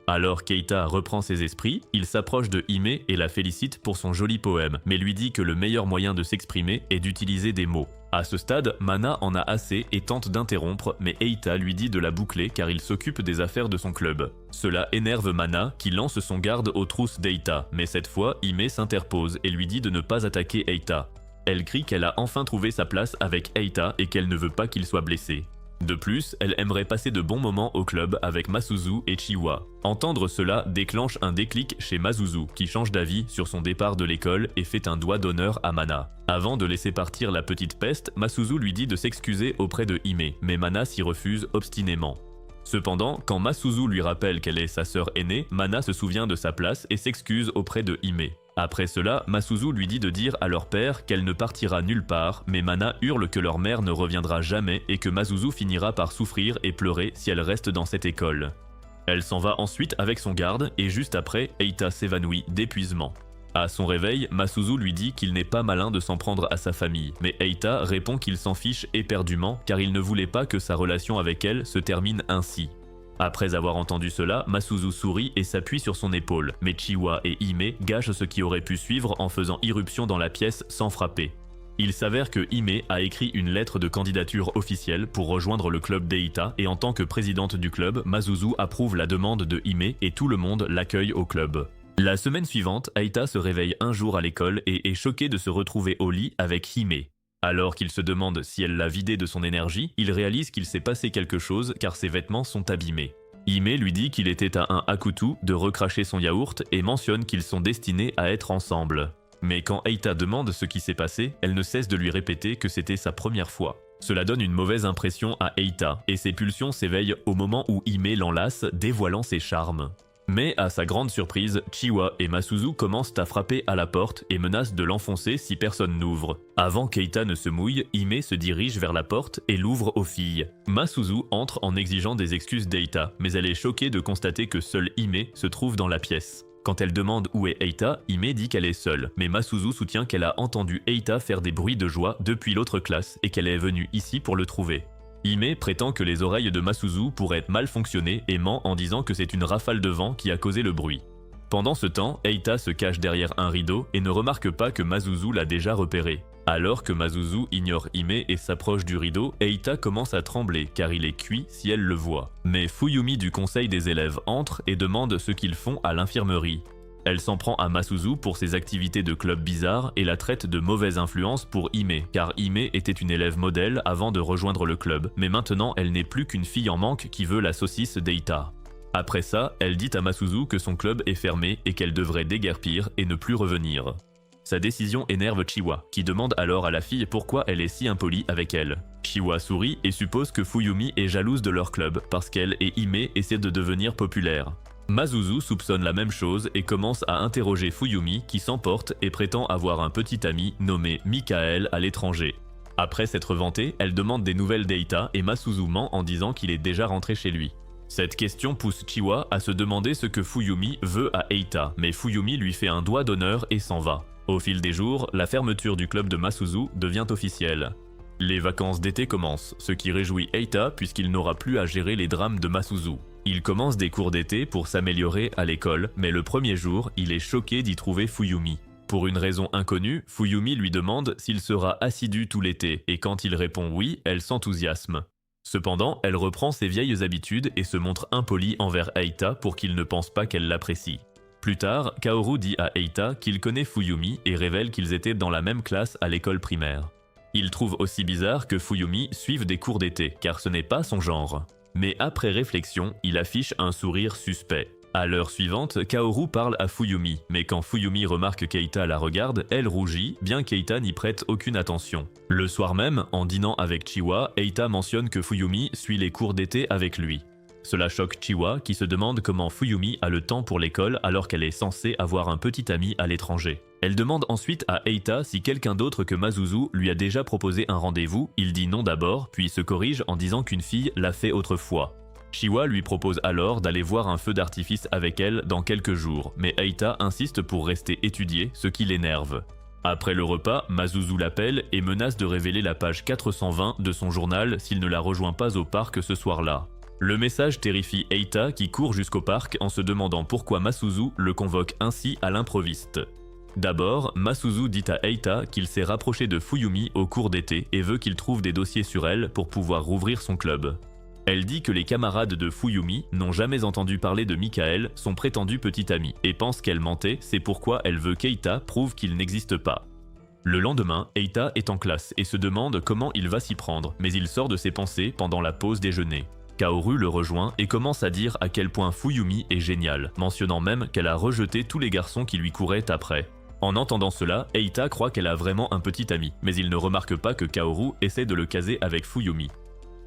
Alors qu'Eita reprend ses esprits, il s'approche de Hime et la félicite pour son joli poème, mais lui dit que le meilleur moyen de s'exprimer est d'utiliser des mots. À ce stade, Mana en a assez et tente d'interrompre, mais Eita lui dit de la boucler car il s'occupe des affaires de son club. Cela énerve Mana qui lance son garde aux trousses d'Eita, mais cette fois, Hime s'interpose et lui dit de ne pas attaquer Eita. Elle crie qu'elle a enfin trouvé sa place avec Eita et qu'elle ne veut pas qu'il soit blessé. De plus, elle aimerait passer de bons moments au club avec Masuzu et Chiwa. Entendre cela déclenche un déclic chez Masuzu qui change d'avis sur son départ de l'école et fait un doigt d'honneur à Mana. Avant de laisser partir la petite peste, Masuzu lui dit de s'excuser auprès de Hime, mais Mana s'y refuse obstinément. Cependant, quand Masuzu lui rappelle qu'elle est sa sœur aînée, Mana se souvient de sa place et s'excuse auprès de Hime. Après cela, Masuzu lui dit de dire à leur père qu'elle ne partira nulle part, mais Mana hurle que leur mère ne reviendra jamais et que Masuzu finira par souffrir et pleurer si elle reste dans cette école. Elle s'en va ensuite avec son garde et juste après, Eita s'évanouit d'épuisement. À son réveil, Masuzu lui dit qu'il n'est pas malin de s'en prendre à sa famille, mais Eita répond qu'il s'en fiche éperdument car il ne voulait pas que sa relation avec elle se termine ainsi. Après avoir entendu cela, Masuzu sourit et s'appuie sur son épaule, mais Chiwa et Hime gâchent ce qui aurait pu suivre en faisant irruption dans la pièce sans frapper. Il s'avère que Hime a écrit une lettre de candidature officielle pour rejoindre le club d'Eita et en tant que présidente du club, Masuzu approuve la demande de Hime et tout le monde l'accueille au club. La semaine suivante, Eita se réveille un jour à l'école et est choqué de se retrouver au lit avec Hime. Alors qu'il se demande si elle l'a vidé de son énergie, il réalise qu'il s'est passé quelque chose car ses vêtements sont abîmés. Hime lui dit qu'il était à un Hakutu de recracher son yaourt et mentionne qu'ils sont destinés à être ensemble. Mais quand Eita demande ce qui s'est passé, elle ne cesse de lui répéter que c'était sa première fois. Cela donne une mauvaise impression à Eita et ses pulsions s'éveillent au moment où Hime l'enlace, dévoilant ses charmes. Mais à sa grande surprise, Chiwa et Masuzu commencent à frapper à la porte et menacent de l'enfoncer si personne n'ouvre. Avant qu'Eita ne se mouille, Hime se dirige vers la porte et l'ouvre aux filles. Masuzu entre en exigeant des excuses d'Eita, mais elle est choquée de constater que seule Hime se trouve dans la pièce. Quand elle demande où est Eita, Hime dit qu'elle est seule, mais Masuzu soutient qu'elle a entendu Eita faire des bruits de joie depuis l'autre classe et qu'elle est venue ici pour le trouver. Hime prétend que les oreilles de Masuzu pourraient mal fonctionner et ment en disant que c'est une rafale de vent qui a causé le bruit. Pendant ce temps, Eita se cache derrière un rideau et ne remarque pas que Masuzu l'a déjà repéré. Alors que Masuzu ignore Hime et s'approche du rideau, Eita commence à trembler car il est cuit si elle le voit. Mais Fuyumi du conseil des élèves entre et demande ce qu'ils font à l'infirmerie. Elle s'en prend à Masuzu pour ses activités de club bizarre et la traite de mauvaise influence pour Hime, car Hime était une élève modèle avant de rejoindre le club, mais maintenant elle n'est plus qu'une fille en manque qui veut la saucisse d'Eita. Après ça, elle dit à Masuzu que son club est fermé et qu'elle devrait déguerpir et ne plus revenir. Sa décision énerve Chiwa, qui demande alors à la fille pourquoi elle est si impolie avec elle. Chiwa sourit et suppose que Fuyumi est jalouse de leur club parce qu'elle et Hime essaient de devenir populaires. Masuzu soupçonne la même chose et commence à interroger Fuyumi qui s'emporte et prétend avoir un petit ami nommé Mikael à l'étranger. Après s'être vantée, elle demande des nouvelles d'Eita et Masuzu ment en disant qu'il est déjà rentré chez lui. Cette question pousse Chiwa à se demander ce que Fuyumi veut à Eita, mais Fuyumi lui fait un doigt d'honneur et s'en va. Au fil des jours, la fermeture du club de Masuzu devient officielle. Les vacances d'été commencent, ce qui réjouit Eita puisqu'il n'aura plus à gérer les drames de Masuzu. Il commence des cours d'été pour s'améliorer à l'école, mais le premier jour, il est choqué d'y trouver Fuyumi. Pour une raison inconnue, Fuyumi lui demande s'il sera assidu tout l'été, et quand il répond oui, elle s'enthousiasme. Cependant, elle reprend ses vieilles habitudes et se montre impolie envers Eita pour qu'il ne pense pas qu'elle l'apprécie. Plus tard, Kaoru dit à Eita qu'il connaît Fuyumi et révèle qu'ils étaient dans la même classe à l'école primaire. Il trouve aussi bizarre que Fuyumi suive des cours d'été, car ce n'est pas son genre. Mais après réflexion, il affiche un sourire suspect. À l'heure suivante, Kaoru parle à Fuyumi, mais quand Fuyumi remarque qu'Eita la regarde, elle rougit, bien qu'Eita n'y prête aucune attention. Le soir même, en dînant avec Chiwa, Eita mentionne que Fuyumi suit les cours d'été avec lui. Cela choque Chiwa, qui se demande comment Fuyumi a le temps pour l'école alors qu'elle est censée avoir un petit ami à l'étranger. Elle demande ensuite à Eita si quelqu'un d'autre que Masuzu lui a déjà proposé un rendez-vous, il dit non d'abord, puis se corrige en disant qu'une fille l'a fait autrefois. Chiwa lui propose alors d'aller voir un feu d'artifice avec elle dans quelques jours, mais Eita insiste pour rester étudier, ce qui l'énerve. Après le repas, Masuzu l'appelle et menace de révéler la page 420 de son journal s'il ne la rejoint pas au parc ce soir-là. Le message terrifie Eita qui court jusqu'au parc en se demandant pourquoi Masuzu le convoque ainsi à l'improviste. D'abord, Masuzu dit à Eita qu'il s'est rapproché de Fuyumi au cours d'été et veut qu'il trouve des dossiers sur elle pour pouvoir rouvrir son club. Elle dit que les camarades de Fuyumi n'ont jamais entendu parler de Mikael, son prétendu petit ami, et pense qu'elle mentait, c'est pourquoi elle veut qu'Eita prouve qu'il n'existe pas. Le lendemain, Eita est en classe et se demande comment il va s'y prendre, mais il sort de ses pensées pendant la pause déjeuner. Kaoru le rejoint et commence à dire à quel point Fuyumi est géniale, mentionnant même qu'elle a rejeté tous les garçons qui lui couraient après. En entendant cela, Eita croit qu'elle a vraiment un petit ami, mais il ne remarque pas que Kaoru essaie de le caser avec Fuyumi.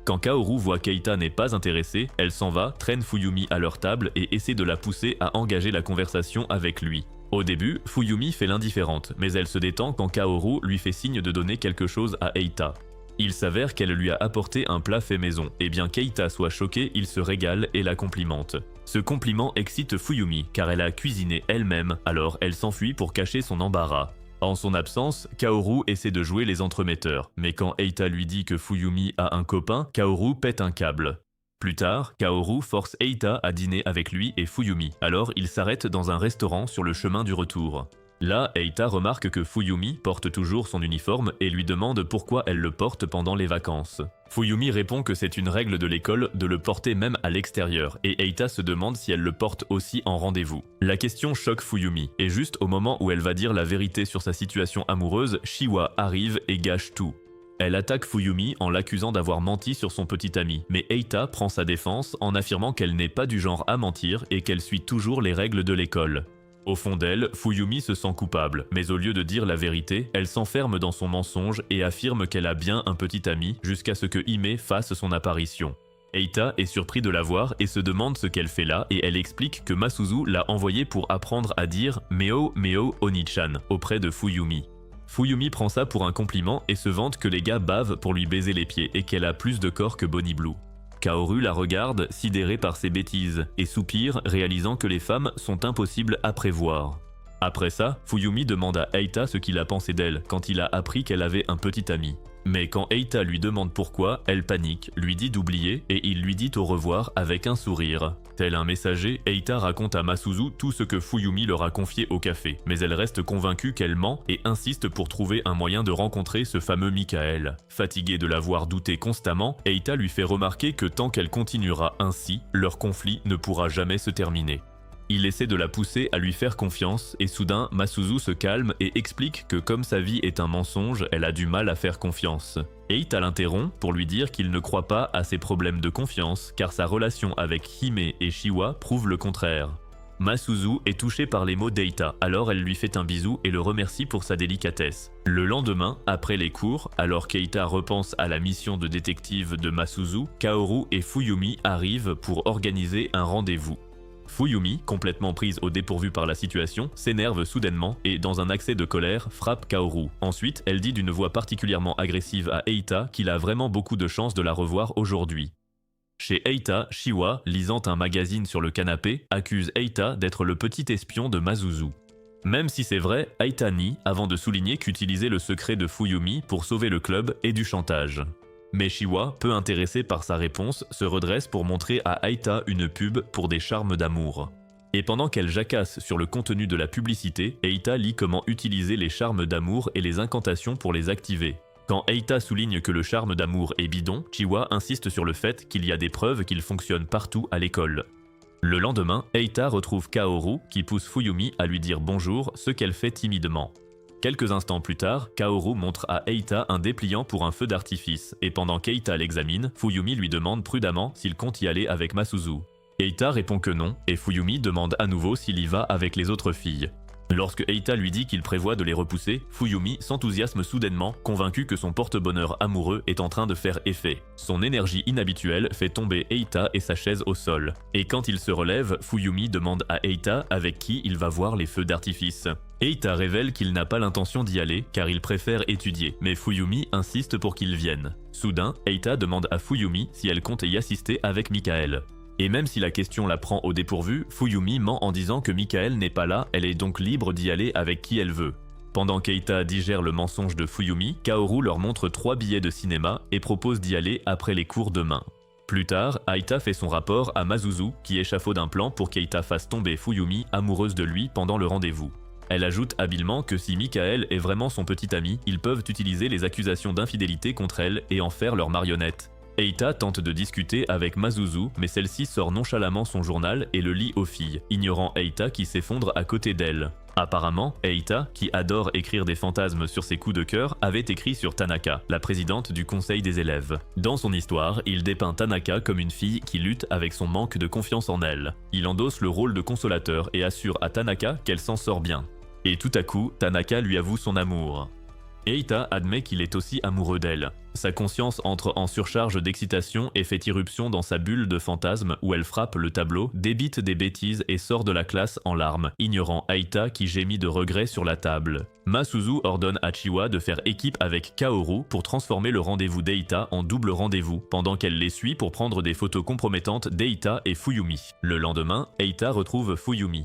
Quand Kaoru voit qu'Eita n'est pas intéressée, elle s'en va, traîne Fuyumi à leur table et essaie de la pousser à engager la conversation avec lui. Au début, Fuyumi fait l'indifférente, mais elle se détend quand Kaoru lui fait signe de donner quelque chose à Eita. Il s'avère qu'elle lui a apporté un plat fait maison, et bien qu'Eita soit choquée, il se régale et la complimente. Ce compliment excite Fuyumi, car elle a cuisiné elle-même, alors elle s'enfuit pour cacher son embarras. En son absence, Kaoru essaie de jouer les entremetteurs, mais quand Eita lui dit que Fuyumi a un copain, Kaoru pète un câble. Plus tard, Kaoru force Eita à dîner avec lui et Fuyumi, alors ils s'arrêtent dans un restaurant sur le chemin du retour. Là, Eita remarque que Fuyumi porte toujours son uniforme et lui demande pourquoi elle le porte pendant les vacances. Fuyumi répond que c'est une règle de l'école de le porter même à l'extérieur, et Eita se demande si elle le porte aussi en rendez-vous. La question choque Fuyumi, et juste au moment où elle va dire la vérité sur sa situation amoureuse, Chiwa arrive et gâche tout. Elle attaque Fuyumi en l'accusant d'avoir menti sur son petit ami, mais Eita prend sa défense en affirmant qu'elle n'est pas du genre à mentir et qu'elle suit toujours les règles de l'école. Au fond d'elle, Fuyumi se sent coupable, mais au lieu de dire la vérité, elle s'enferme dans son mensonge et affirme qu'elle a bien un petit ami jusqu'à ce que Hime fasse son apparition. Eita est surpris de la voir et se demande ce qu'elle fait là et elle explique que Masuzu l'a envoyée pour apprendre à dire « Meo Meo Oni-chan » auprès de Fuyumi. Fuyumi prend ça pour un compliment et se vante que les gars bavent pour lui baiser les pieds et qu'elle a plus de corps que Bonnie Blue. Kaoru la regarde, sidérée par ses bêtises, et soupire, réalisant que les femmes sont impossibles à prévoir. Après ça, Fuyumi demande à Eita ce qu'il a pensé d'elle quand il a appris qu'elle avait un petit ami. Mais quand Eita lui demande pourquoi, elle panique, lui dit d'oublier et il lui dit au revoir avec un sourire. Tel un messager, Eita raconte à Masuzu tout ce que Fuyumi leur a confié au café, mais elle reste convaincue qu'elle ment et insiste pour trouver un moyen de rencontrer ce fameux Mikael. Fatiguée de l'avoir douté constamment, Eita lui fait remarquer que tant qu'elle continuera ainsi, leur conflit ne pourra jamais se terminer. Il essaie de la pousser à lui faire confiance et soudain, Masuzu se calme et explique que comme sa vie est un mensonge, elle a du mal à faire confiance. Eita l'interrompt pour lui dire qu'il ne croit pas à ses problèmes de confiance car sa relation avec Hime et Chiwa prouve le contraire. Masuzu est touchée par les mots d'Eita, alors elle lui fait un bisou et le remercie pour sa délicatesse. Le lendemain, après les cours, alors qu'Eita repense à la mission de détective de Masuzu, Kaoru et Fuyumi arrivent pour organiser un rendez-vous. Fuyumi, complètement prise au dépourvu par la situation, s'énerve soudainement et, dans un accès de colère, frappe Kaoru. Ensuite, elle dit d'une voix particulièrement agressive à Eita qu'il a vraiment beaucoup de chance de la revoir aujourd'hui. Chez Eita, Chiwa, lisant un magazine sur le canapé, accuse Eita d'être le petit espion de Masuzu. Même si c'est vrai, Eita nie, avant de souligner qu'utiliser le secret de Fuyumi pour sauver le club est du chantage. Mais Chiwa, peu intéressé par sa réponse, se redresse pour montrer à Eita une pub pour des charmes d'amour. Et pendant qu'elle jacasse sur le contenu de la publicité, Eita lit comment utiliser les charmes d'amour et les incantations pour les activer. Quand Eita souligne que le charme d'amour est bidon, Chiwa insiste sur le fait qu'il y a des preuves qu'il fonctionne partout à l'école. Le lendemain, Eita retrouve Kaoru qui pousse Fuyumi à lui dire bonjour, ce qu'elle fait timidement. Quelques instants plus tard, Kaoru montre à Eita un dépliant pour un feu d'artifice, et pendant qu'Eita l'examine, Fuyumi lui demande prudemment s'il compte y aller avec Masuzu. Eita répond que non, et Fuyumi demande à nouveau s'il y va avec les autres filles. Lorsque Eita lui dit qu'il prévoit de les repousser, Fuyumi s'enthousiasme soudainement, convaincu que son porte-bonheur amoureux est en train de faire effet. Son énergie inhabituelle fait tomber Eita et sa chaise au sol. Et quand il se relève, Fuyumi demande à Eita avec qui il va voir les feux d'artifice. Eita révèle qu'il n'a pas l'intention d'y aller car il préfère étudier, mais Fuyumi insiste pour qu'il vienne. Soudain, Eita demande à Fuyumi si elle compte y assister avec Michael. Et même si la question la prend au dépourvu, Fuyumi ment en disant que Michael n'est pas là, elle est donc libre d'y aller avec qui elle veut. Pendant qu'Eita digère le mensonge de Fuyumi, Kaoru leur montre 3 billets de cinéma et propose d'y aller après les cours demain. Plus tard, Eita fait son rapport à Masuzu qui échafaude un plan pour qu'Eita fasse tomber Fuyumi amoureuse de lui pendant le rendez-vous. Elle ajoute habilement que si Michael est vraiment son petit ami, ils peuvent utiliser les accusations d'infidélité contre elle et en faire leur marionnette. Eita tente de discuter avec Masuzu, mais celle-ci sort nonchalamment son journal et le lit aux filles, ignorant Eita qui s'effondre à côté d'elle. Apparemment, Eita, qui adore écrire des fantasmes sur ses coups de cœur, avait écrit sur Tanaka, la présidente du conseil des élèves. Dans son histoire, il dépeint Tanaka comme une fille qui lutte avec son manque de confiance en elle. Il endosse le rôle de consolateur et assure à Tanaka qu'elle s'en sort bien. Et tout à coup, Tanaka lui avoue son amour. Eita admet qu'il est aussi amoureux d'elle. Sa conscience entre en surcharge d'excitation et fait irruption dans sa bulle de fantasmes où elle frappe le tableau, débite des bêtises et sort de la classe en larmes, ignorant Eita qui gémit de regret sur la table. Masuzu ordonne à Chiwa de faire équipe avec Kaoru pour transformer le rendez-vous d'Eita en double rendez-vous, pendant qu'elle les suit pour prendre des photos compromettantes d'Eita et Fuyumi. Le lendemain, Eita retrouve Fuyumi.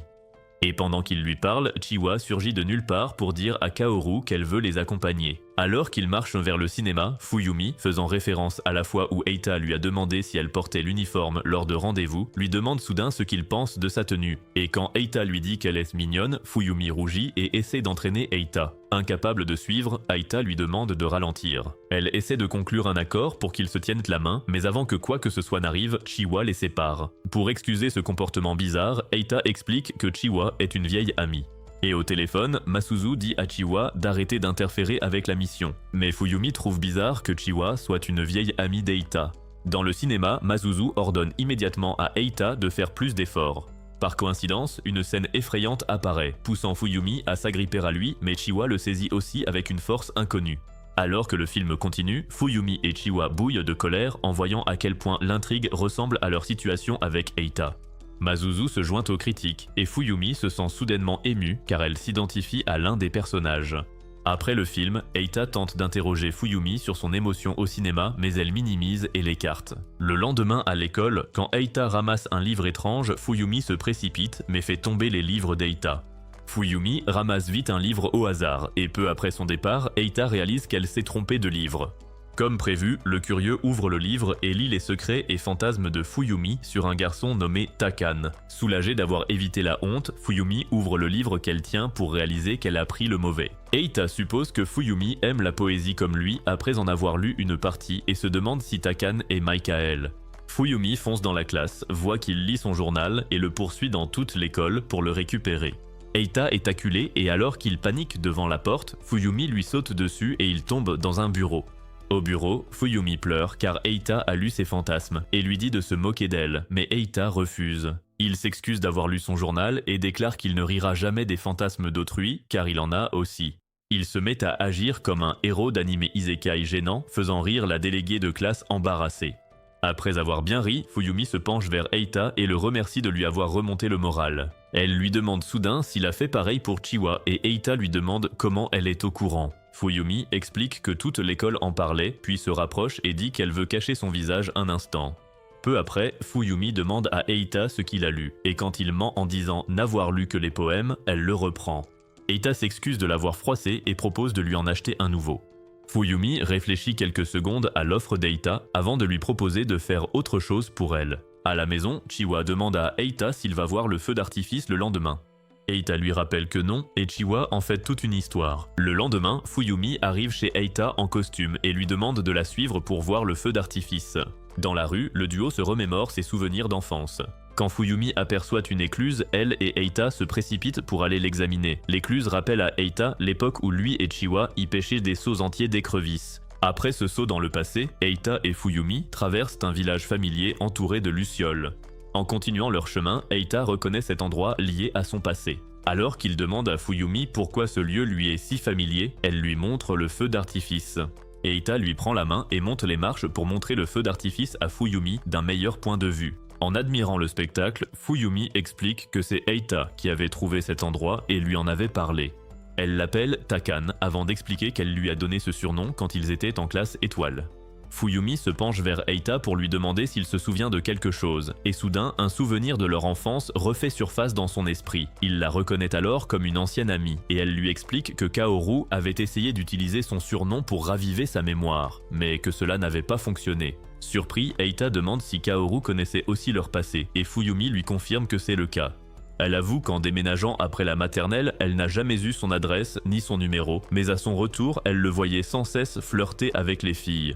Et pendant qu'il lui parle, Chiwa surgit de nulle part pour dire à Kaoru qu'elle veut les accompagner. Alors qu'ils marchent vers le cinéma, Fuyumi, faisant référence à la fois où Eita lui a demandé si elle portait l'uniforme lors de rendez-vous, lui demande soudain ce qu'il pense de sa tenue. Et quand Eita lui dit qu'elle est mignonne, Fuyumi rougit et essaie d'entraîner Eita. Incapable de suivre, Eita lui demande de ralentir. Elle essaie de conclure un accord pour qu'ils se tiennent la main, mais avant que quoi que ce soit n'arrive, Chiwa les sépare. Pour excuser ce comportement bizarre, Eita explique que Chiwa est une vieille amie. Et au téléphone, Masuzu dit à Chiwa d'arrêter d'interférer avec la mission. Mais Fuyumi trouve bizarre que Chiwa soit une vieille amie d'Eita. Dans le cinéma, Masuzu ordonne immédiatement à Eita de faire plus d'efforts. Par coïncidence, une scène effrayante apparaît, poussant Fuyumi à s'agripper à lui, mais Chiwa le saisit aussi avec une force inconnue. Alors que le film continue, Fuyumi et Chiwa bouillent de colère en voyant à quel point l'intrigue ressemble à leur situation avec Eita. Masuzu se joint aux critiques, et Fuyumi se sent soudainement émue car elle s'identifie à l'un des personnages. Après le film, Eita tente d'interroger Fuyumi sur son émotion au cinéma, mais elle minimise et l'écarte. Le lendemain à l'école, quand Eita ramasse un livre étrange, Fuyumi se précipite mais fait tomber les livres d'Eita. Fuyumi ramasse vite un livre au hasard, et peu après son départ, Eita réalise qu'elle s'est trompée de livre. Comme prévu, le curieux ouvre le livre et lit les secrets et fantasmes de Fuyumi sur un garçon nommé Takan. Soulagée d'avoir évité la honte, Fuyumi ouvre le livre qu'elle tient pour réaliser qu'elle a pris le mauvais. Eita suppose que Fuyumi aime la poésie comme lui après en avoir lu une partie et se demande si Takan est Michael. Fuyumi fonce dans la classe, voit qu'il lit son journal et le poursuit dans toute l'école pour le récupérer. Eita est acculé et alors qu'il panique devant la porte, Fuyumi lui saute dessus et il tombe dans un bureau. Au bureau, Fuyumi pleure car Eita a lu ses fantasmes et lui dit de se moquer d'elle, mais Eita refuse. Il s'excuse d'avoir lu son journal et déclare qu'il ne rira jamais des fantasmes d'autrui car il en a aussi. Il se met à agir comme un héros d'anime isekai gênant, faisant rire la déléguée de classe embarrassée. Après avoir bien ri, Fuyumi se penche vers Eita et le remercie de lui avoir remonté le moral. Elle lui demande soudain s'il a fait pareil pour Chiwa et Eita lui demande comment elle est au courant. Fuyumi explique que toute l'école en parlait, puis se rapproche et dit qu'elle veut cacher son visage un instant. Peu après, Fuyumi demande à Eita ce qu'il a lu, et quand il ment en disant n'avoir lu que les poèmes, elle le reprend. Eita s'excuse de l'avoir froissé et propose de lui en acheter un nouveau. Fuyumi réfléchit quelques secondes à l'offre d'Eita avant de lui proposer de faire autre chose pour elle. À la maison, Chiwa demande à Eita s'il va voir le feu d'artifice le lendemain. Eita lui rappelle que non, et Chiwa en fait toute une histoire. Le lendemain, Fuyumi arrive chez Eita en costume et lui demande de la suivre pour voir le feu d'artifice. Dans la rue, le duo se remémore ses souvenirs d'enfance. Quand Fuyumi aperçoit une écluse, elle et Eita se précipitent pour aller l'examiner. L'écluse rappelle à Eita l'époque où lui et Chiwa y pêchaient des seaux entiers d'écrevisses. Après ce saut dans le passé, Eita et Fuyumi traversent un village familier entouré de lucioles. En continuant leur chemin, Eita reconnaît cet endroit lié à son passé. Alors qu'il demande à Fuyumi pourquoi ce lieu lui est si familier, elle lui montre le feu d'artifice. Eita lui prend la main et monte les marches pour montrer le feu d'artifice à Fuyumi d'un meilleur point de vue. En admirant le spectacle, Fuyumi explique que c'est Eita qui avait trouvé cet endroit et lui en avait parlé. Elle l'appelle Takan avant d'expliquer qu'elle lui a donné ce surnom quand ils étaient en classe étoile. Fuyumi se penche vers Eita pour lui demander s'il se souvient de quelque chose, et soudain, un souvenir de leur enfance refait surface dans son esprit. Il la reconnaît alors comme une ancienne amie, et elle lui explique que Kaoru avait essayé d'utiliser son surnom pour raviver sa mémoire, mais que cela n'avait pas fonctionné. Surpris, Eita demande si Kaoru connaissait aussi leur passé, et Fuyumi lui confirme que c'est le cas. Elle avoue qu'en déménageant après la maternelle, elle n'a jamais eu son adresse ni son numéro, mais à son retour, elle le voyait sans cesse flirter avec les filles.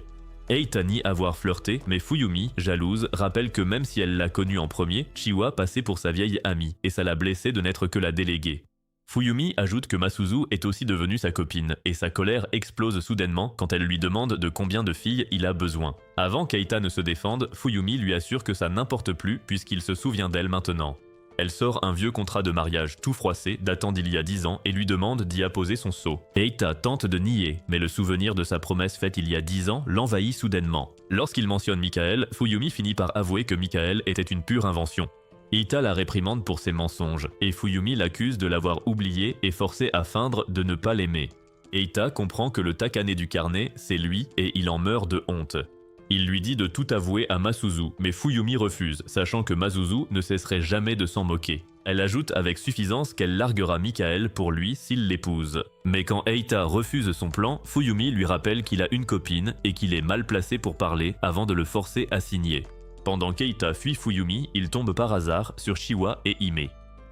Eita nie avoir flirté, mais Fuyumi, jalouse, rappelle que même si elle l'a connu en premier, Chiwa passait pour sa vieille amie, et ça l'a blessée de n'être que la déléguée. Fuyumi ajoute que Masuzu est aussi devenue sa copine, et sa colère explose soudainement quand elle lui demande de combien de filles il a besoin. Avant qu'Eita ne se défende, Fuyumi lui assure que ça n'importe plus puisqu'il se souvient d'elle maintenant. Elle sort un vieux contrat de mariage tout froissé datant d'il y a 10 ans et lui demande d'y apposer son sceau. Eita tente de nier, mais le souvenir de sa promesse faite il y a 10 ans l'envahit soudainement. Lorsqu'il mentionne Michael, Fuyumi finit par avouer que Michael était une pure invention. Eita la réprimande pour ses mensonges, et Fuyumi l'accuse de l'avoir oublié et forcé à feindre de ne pas l'aimer. Eita comprend que le Takane du carnet, c'est lui, et il en meurt de honte. Il lui dit de tout avouer à Masuzu, mais Fuyumi refuse, sachant que Masuzu ne cesserait jamais de s'en moquer. Elle ajoute avec suffisance qu'elle larguera Michael pour lui s'il l'épouse. Mais quand Eita refuse son plan, Fuyumi lui rappelle qu'il a une copine et qu'il est mal placé pour parler avant de le forcer à signer. Pendant qu'Eita fuit Fuyumi, il tombe par hasard sur Chiwa et Hime.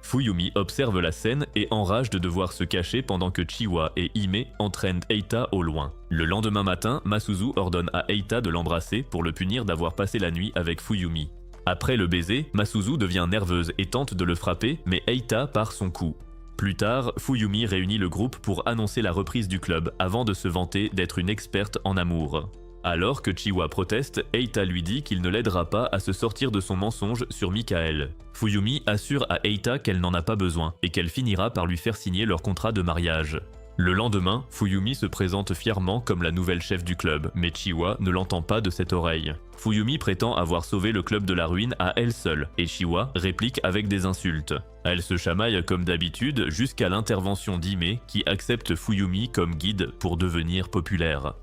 Fuyumi observe la scène et enrage de devoir se cacher pendant que Chiwa et Hime entraînent Eita au loin. Le lendemain matin, Masuzu ordonne à Eita de l'embrasser pour le punir d'avoir passé la nuit avec Fuyumi. Après le baiser, Masuzu devient nerveuse et tente de le frapper, mais Eita part son coup. Plus tard, Fuyumi réunit le groupe pour annoncer la reprise du club avant de se vanter d'être une experte en amour. Alors que Chiwa proteste, Eita lui dit qu'il ne l'aidera pas à se sortir de son mensonge sur Michael. Fuyumi assure à Eita qu'elle n'en a pas besoin et qu'elle finira par lui faire signer leur contrat de mariage. Le lendemain, Fuyumi se présente fièrement comme la nouvelle chef du club, mais Chiwa ne l'entend pas de cette oreille. Fuyumi prétend avoir sauvé le club de la ruine à elle seule, et Chiwa réplique avec des insultes. Elle se chamaille comme d'habitude jusqu'à l'intervention d'Hime qui accepte Fuyumi comme guide pour devenir populaire.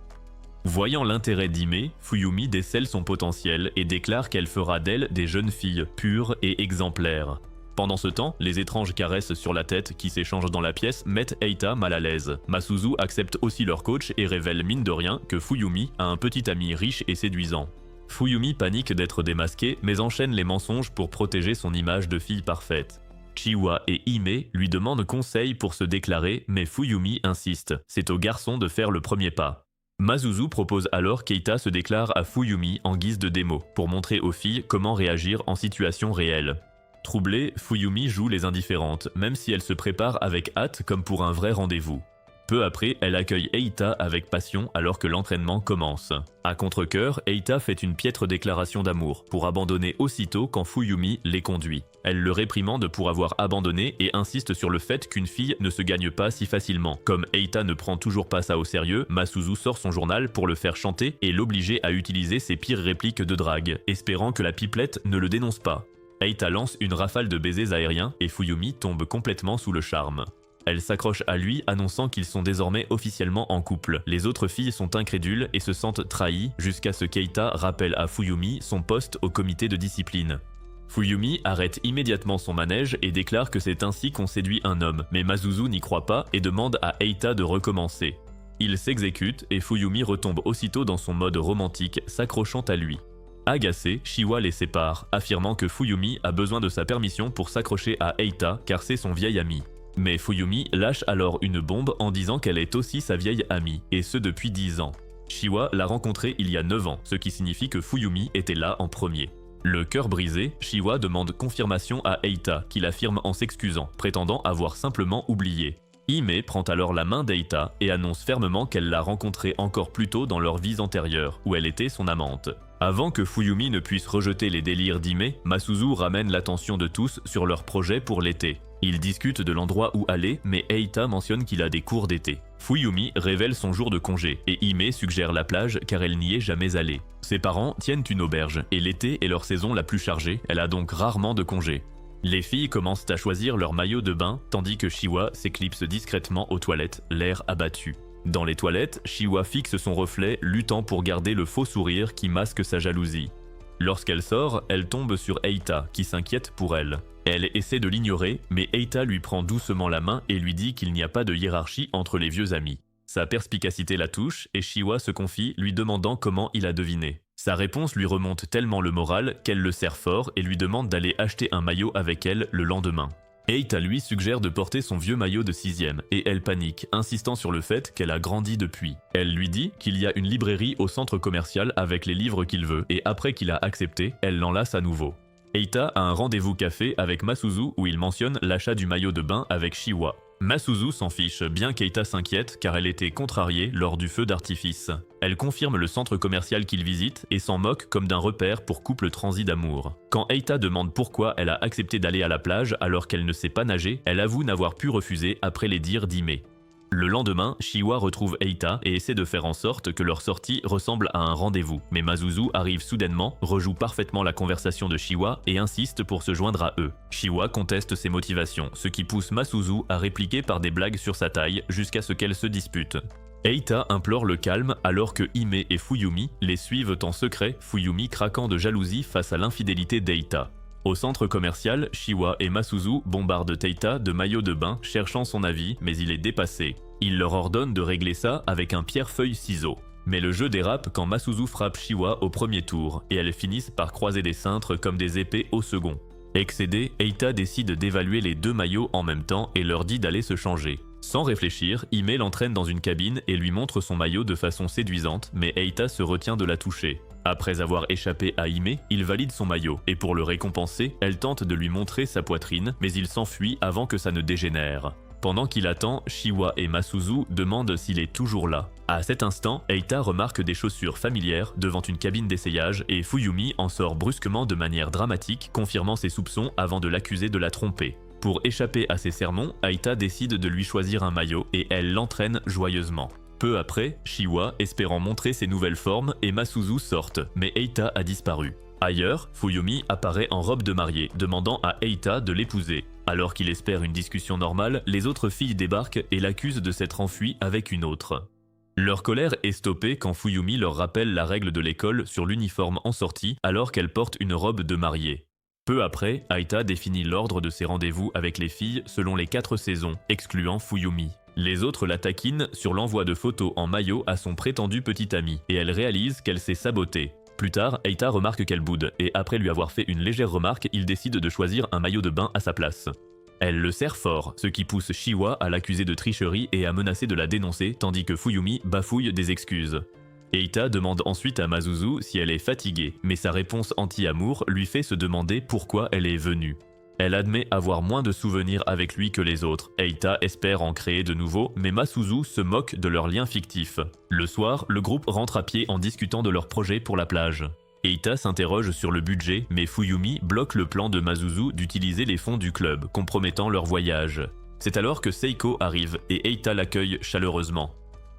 Voyant l'intérêt d'Hime, Fuyumi décèle son potentiel et déclare qu'elle fera d'elle des jeunes filles pures et exemplaires. Pendant ce temps, les étranges caresses sur la tête qui s'échangent dans la pièce mettent Eita mal à l'aise. Masuzu accepte aussi leur coach et révèle mine de rien que Fuyumi a un petit ami riche et séduisant. Fuyumi panique d'être démasquée mais enchaîne les mensonges pour protéger son image de fille parfaite. Chiwa et Hime lui demandent conseil pour se déclarer mais Fuyumi insiste, c'est au garçon de faire le premier pas. Masuzu propose alors qu'Eita se déclare à Fuyumi en guise de démo, pour montrer aux filles comment réagir en situation réelle. Troublée, Fuyumi joue les indifférentes, même si elle se prépare avec hâte comme pour un vrai rendez-vous. Peu après, elle accueille Eita avec passion alors que l'entraînement commence. À contre-cœur, Eita fait une piètre déclaration d'amour, pour abandonner aussitôt quand Fuyumi les conduit. Elle le réprimande pour avoir abandonné et insiste sur le fait qu'une fille ne se gagne pas si facilement. Comme Eita ne prend toujours pas ça au sérieux, Masuzu sort son journal pour le faire chanter et l'obliger à utiliser ses pires répliques de drague, espérant que la pipelette ne le dénonce pas. Eita lance une rafale de baisers aériens et Fuyumi tombe complètement sous le charme. Elle s'accroche à lui, annonçant qu'ils sont désormais officiellement en couple. Les autres filles sont incrédules et se sentent trahies jusqu'à ce qu'Eita rappelle à Fuyumi son poste au comité de discipline. Fuyumi arrête immédiatement son manège et déclare que c'est ainsi qu'on séduit un homme, mais Masuzu n'y croit pas et demande à Eita de recommencer. Il s'exécute et Fuyumi retombe aussitôt dans son mode romantique, s'accrochant à lui. Agacé, Shiwa les sépare, affirmant que Fuyumi a besoin de sa permission pour s'accrocher à Eita car c'est son vieil ami. Mais Fuyumi lâche alors une bombe en disant qu'elle est aussi sa vieille amie, et ce depuis 10 ans. Shiwa l'a rencontrée il y a 9 ans, ce qui signifie que Fuyumi était là en premier. Le cœur brisé, Shiwa demande confirmation à Eita, qui l'affirme en s'excusant, prétendant avoir simplement oublié. Hime prend alors la main d'Eita et annonce fermement qu'elle l'a rencontrée encore plus tôt dans leur vie antérieure, où elle était son amante. Avant que Fuyumi ne puisse rejeter les délires d'Hime, Masuzu ramène l'attention de tous sur leur projet pour l'été. Ils discutent de l'endroit où aller, mais Eita mentionne qu'il a des cours d'été. Fuyumi révèle son jour de congé, et Hime suggère la plage car elle n'y est jamais allée. Ses parents tiennent une auberge, et l'été est leur saison la plus chargée, elle a donc rarement de congé. Les filles commencent à choisir leur maillot de bain, tandis que Shiwa s'éclipse discrètement aux toilettes, l'air abattu. Dans les toilettes, Shiwa fixe son reflet, luttant pour garder le faux sourire qui masque sa jalousie. Lorsqu'elle sort, elle tombe sur Eita, qui s'inquiète pour elle. Elle essaie de l'ignorer, mais Eita lui prend doucement la main et lui dit qu'il n'y a pas de hiérarchie entre les vieux amis. Sa perspicacité la touche, et Shiwa se confie, lui demandant comment il a deviné. Sa réponse lui remonte tellement le moral qu'elle le serre fort et lui demande d'aller acheter un maillot avec elle le lendemain. Eita lui suggère de porter son vieux maillot de 6e et elle panique, insistant sur le fait qu'elle a grandi depuis. Elle lui dit qu'il y a une librairie au centre commercial avec les livres qu'il veut et après qu'il a accepté, elle l'enlace à nouveau. Eita a un rendez-vous café avec Masuzu où il mentionne l'achat du maillot de bain avec Shiwa. Masuzu s'en fiche, bien qu'Eita s'inquiète car elle était contrariée lors du feu d'artifice. Elle confirme le centre commercial qu'il visite et s'en moque comme d'un repère pour couple transi d'amour. Quand Eita demande pourquoi elle a accepté d'aller à la plage alors qu'elle ne sait pas nager, elle avoue n'avoir pu refuser après les dires d'Hime. Le lendemain, Shiwa retrouve Eita et essaie de faire en sorte que leur sortie ressemble à un rendez-vous. Mais Masuzu arrive soudainement, rejoue parfaitement la conversation de Shiwa et insiste pour se joindre à eux. Shiwa conteste ses motivations, ce qui pousse Masuzu à répliquer par des blagues sur sa taille jusqu'à ce qu'elle se dispute. Eita implore le calme alors que Hime et Fuyumi les suivent en secret, Fuyumi craquant de jalousie face à l'infidélité d'Eita. Au centre commercial, Shiwa et Masuzu bombardent Eita de maillots de bain, cherchant son avis, mais il est dépassé. Il leur ordonne de régler ça avec un pierre-feuille-ciseau. Mais le jeu dérape quand Masuzu frappe Shiwa au premier tour, et elles finissent par croiser des cintres comme des épées au second. Excédé, Eita décide d'évaluer les deux maillots en même temps et leur dit d'aller se changer. Sans réfléchir, Hime l'entraîne dans une cabine et lui montre son maillot de façon séduisante, mais Eita se retient de la toucher. Après avoir échappé à Hime, il valide son maillot, et pour le récompenser, elle tente de lui montrer sa poitrine, mais il s'enfuit avant que ça ne dégénère. Pendant qu'il attend, Shiwa et Masuzu demandent s'il est toujours là. À cet instant, Eita remarque des chaussures familières devant une cabine d'essayage et Fuyumi en sort brusquement de manière dramatique, confirmant ses soupçons avant de l'accuser de la tromper. Pour échapper à ses sermons, Eita décide de lui choisir un maillot et elle l'entraîne joyeusement. Peu après, Shiwa, espérant montrer ses nouvelles formes, et Masuzu sortent, mais Eita a disparu. Ailleurs, Fuyumi apparaît en robe de mariée, demandant à Eita de l'épouser. Alors qu'il espère une discussion normale, les autres filles débarquent et l'accusent de s'être enfuie avec une autre. Leur colère est stoppée quand Fuyumi leur rappelle la règle de l'école sur l'uniforme en sortie alors qu'elle porte une robe de mariée. Peu après, Eita définit l'ordre de ses rendez-vous avec les filles selon les 4 saisons, excluant Fuyumi. Les autres la taquinent sur l'envoi de photos en maillot à son prétendu petit ami, et elle réalise qu'elle s'est sabotée. Plus tard, Eita remarque qu'elle boude, et après lui avoir fait une légère remarque, il décide de choisir un maillot de bain à sa place. Elle le serre fort, ce qui pousse Shiwa à l'accuser de tricherie et à menacer de la dénoncer, tandis que Fuyumi bafouille des excuses. Eita demande ensuite à Masuzu si elle est fatiguée, mais sa réponse anti-amour lui fait se demander pourquoi elle est venue. Elle admet avoir moins de souvenirs avec lui que les autres. Eita espère en créer de nouveaux, mais Masuzu se moque de leur lien fictif. Le soir, le groupe rentre à pied en discutant de leur projet pour la plage. Eita s'interroge sur le budget, mais Fuyumi bloque le plan de Masuzu d'utiliser les fonds du club, compromettant leur voyage. C'est alors que Seiko arrive et Eita l'accueille chaleureusement.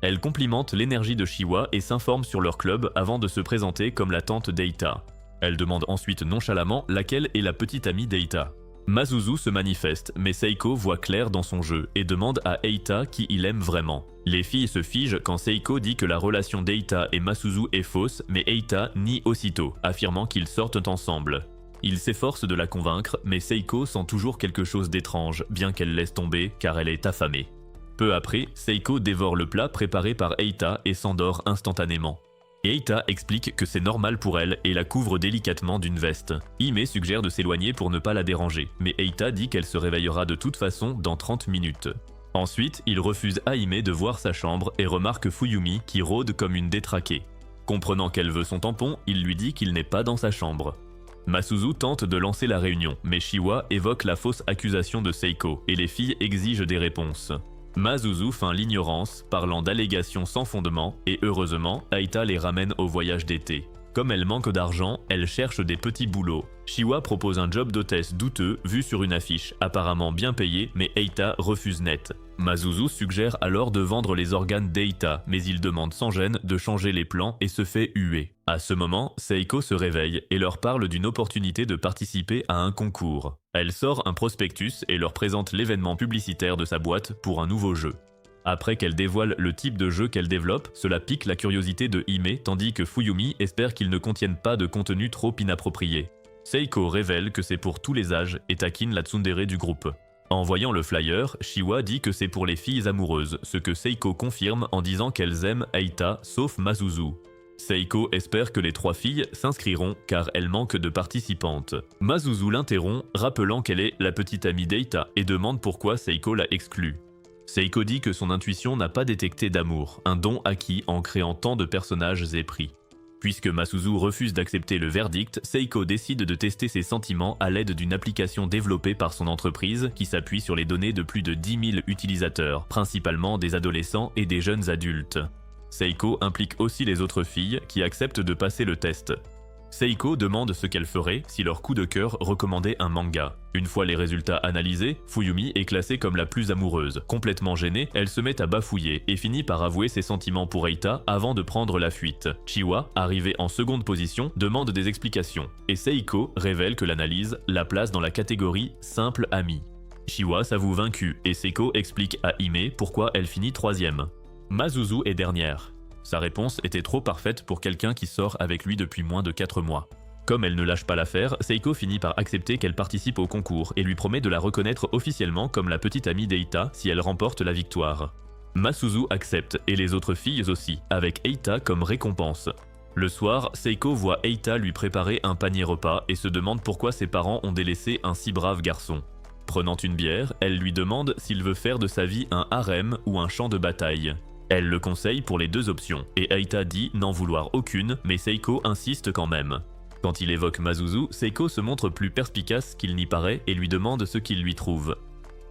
Elle complimente l'énergie de Shiwa et s'informe sur leur club avant de se présenter comme la tante d'Eita. Elle demande ensuite nonchalamment laquelle est la petite amie d'Eita. Masuzu se manifeste, mais Seiko voit clair dans son jeu et demande à Eita qui il aime vraiment. Les filles se figent quand Seiko dit que la relation d'Eita et Masuzu est fausse, mais Eita nie aussitôt, affirmant qu'ils sortent ensemble. Il s'efforce de la convaincre, mais Seiko sent toujours quelque chose d'étrange, bien qu'elle laisse tomber car elle est affamée. Peu après, Seiko dévore le plat préparé par Eita et s'endort instantanément. Eita explique que c'est normal pour elle et la couvre délicatement d'une veste. Hime suggère de s'éloigner pour ne pas la déranger, mais Eita dit qu'elle se réveillera de toute façon dans 30 minutes. Ensuite, il refuse à Hime de voir sa chambre et remarque Fuyumi qui rôde comme une détraquée. Comprenant qu'elle veut son tampon, il lui dit qu'il n'est pas dans sa chambre. Masuzu tente de lancer la réunion, mais Shiwa évoque la fausse accusation de Seiko et les filles exigent des réponses. Masuzu feint l'ignorance, parlant d'allégations sans fondement, et heureusement, Aita les ramène au voyage d'été. Comme elle manque d'argent, elle cherche des petits boulots. Shiwa propose un job d'hôtesse douteux vu sur une affiche, apparemment bien payé, mais Eita refuse net. Masuzu suggère alors de vendre les organes d'Eita, mais il demande sans gêne de changer les plans et se fait huer. À ce moment, Seiko se réveille et leur parle d'une opportunité de participer à un concours. Elle sort un prospectus et leur présente l'événement publicitaire de sa boîte pour un nouveau jeu. Après qu'elle dévoile le type de jeu qu'elle développe, cela pique la curiosité de Hime tandis que Fuyumi espère qu'il ne contienne pas de contenu trop inapproprié. Seiko révèle que c'est pour tous les âges et taquine la tsundere du groupe. En voyant le flyer, Shiwa dit que c'est pour les filles amoureuses, ce que Seiko confirme en disant qu'elles aiment Eita sauf Masuzu. Seiko espère que les trois filles s'inscriront car elles manquent de participantes. Masuzu l'interrompt, rappelant qu'elle est la petite amie d'Eita et demande pourquoi Seiko l'a exclue. Seiko dit que son intuition n'a pas détecté d'amour, un don acquis en créant tant de personnages épris. Puisque Masuzu refuse d'accepter le verdict, Seiko décide de tester ses sentiments à l'aide d'une application développée par son entreprise qui s'appuie sur les données de plus de 10 000 utilisateurs, principalement des adolescents et des jeunes adultes. Seiko implique aussi les autres filles qui acceptent de passer le test. Seiko demande ce qu'elle ferait si leur coup de cœur recommandait un manga. Une fois les résultats analysés, Fuyumi est classée comme la plus amoureuse. Complètement gênée, elle se met à bafouiller et finit par avouer ses sentiments pour Eita avant de prendre la fuite. Chiwa, arrivée en seconde position, demande des explications. Et Seiko révèle que l'analyse la place dans la catégorie « simple ami ». Chiwa s'avoue vaincue et Seiko explique à Hime pourquoi elle finit troisième. Masuzu est dernière. Sa réponse était trop parfaite pour quelqu'un qui sort avec lui depuis moins de 4 mois. Comme elle ne lâche pas l'affaire, Seiko finit par accepter qu'elle participe au concours et lui promet de la reconnaître officiellement comme la petite amie d'Eita si elle remporte la victoire. Masuzu accepte et les autres filles aussi, avec Eita comme récompense. Le soir, Seiko voit Eita lui préparer un panier repas et se demande pourquoi ses parents ont délaissé un si brave garçon. Prenant une bière, elle lui demande s'il veut faire de sa vie un harem ou un champ de bataille. Elle le conseille pour les deux options, et Eita dit n'en vouloir aucune, mais Seiko insiste quand même. Quand il évoque Masuzu, Seiko se montre plus perspicace qu'il n'y paraît et lui demande ce qu'il lui trouve.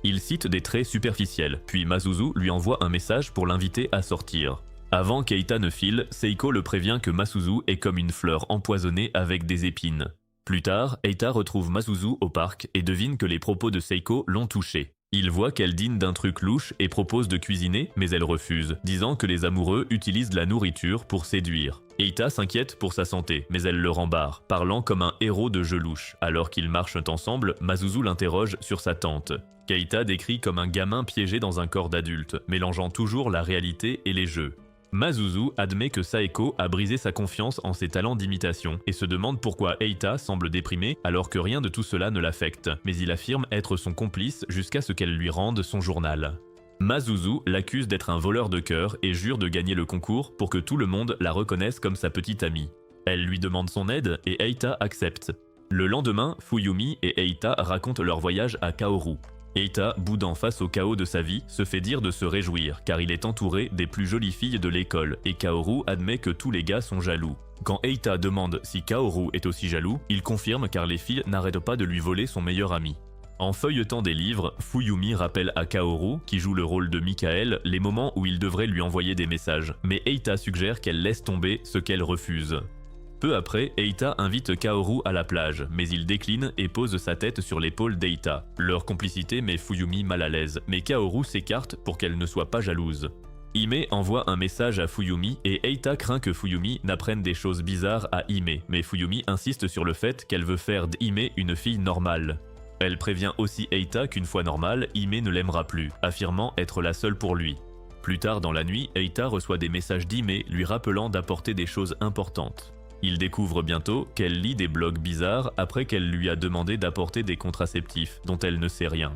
Il cite des traits superficiels, puis Masuzu lui envoie un message pour l'inviter à sortir. Avant qu'Eita ne file, Seiko le prévient que Masuzu est comme une fleur empoisonnée avec des épines. Plus tard, Eita retrouve Masuzu au parc et devine que les propos de Seiko l'ont touché. Il voit qu'elle dîne d'un truc louche et propose de cuisiner, mais elle refuse, disant que les amoureux utilisent la nourriture pour séduire. Eita s'inquiète pour sa santé, mais elle le rembarre, parlant comme un héros de jeu louche. Alors qu'ils marchent ensemble, Masuzu l'interroge sur sa tante, qu'Eita décrit comme un gamin piégé dans un corps d'adulte, mélangeant toujours la réalité et les jeux. Masuzu admet que Saeko a brisé sa confiance en ses talents d'imitation et se demande pourquoi Eita semble déprimée alors que rien de tout cela ne l'affecte, mais il affirme être son complice jusqu'à ce qu'elle lui rende son journal. Masuzu l'accuse d'être un voleur de cœur et jure de gagner le concours pour que tout le monde la reconnaisse comme sa petite amie. Elle lui demande son aide et Eita accepte. Le lendemain, Fuyumi et Eita racontent leur voyage à Kaoru. Eita, boudant face au chaos de sa vie, se fait dire de se réjouir car il est entouré des plus jolies filles de l'école et Kaoru admet que tous les gars sont jaloux. Quand Eita demande si Kaoru est aussi jaloux, il confirme car les filles n'arrêtent pas de lui voler son meilleur ami. En feuilletant des livres, Fuyumi rappelle à Kaoru, qui joue le rôle de Michael, les moments où il devrait lui envoyer des messages, mais Eita suggère qu'elle laisse tomber ce qu'elle refuse. Peu après, Eita invite Kaoru à la plage, mais il décline et pose sa tête sur l'épaule d'Eita. Leur complicité met Fuyumi mal à l'aise, mais Kaoru s'écarte pour qu'elle ne soit pas jalouse. Hime envoie un message à Fuyumi et Eita craint que Fuyumi n'apprenne des choses bizarres à Hime, mais Fuyumi insiste sur le fait qu'elle veut faire d'Hime une fille normale. Elle prévient aussi Eita qu'une fois normale, Hime ne l'aimera plus, affirmant être la seule pour lui. Plus tard dans la nuit, Eita reçoit des messages d'Hime lui rappelant d'apporter des choses importantes. Il découvre bientôt qu'elle lit des blogs bizarres après qu'elle lui a demandé d'apporter des contraceptifs dont elle ne sait rien.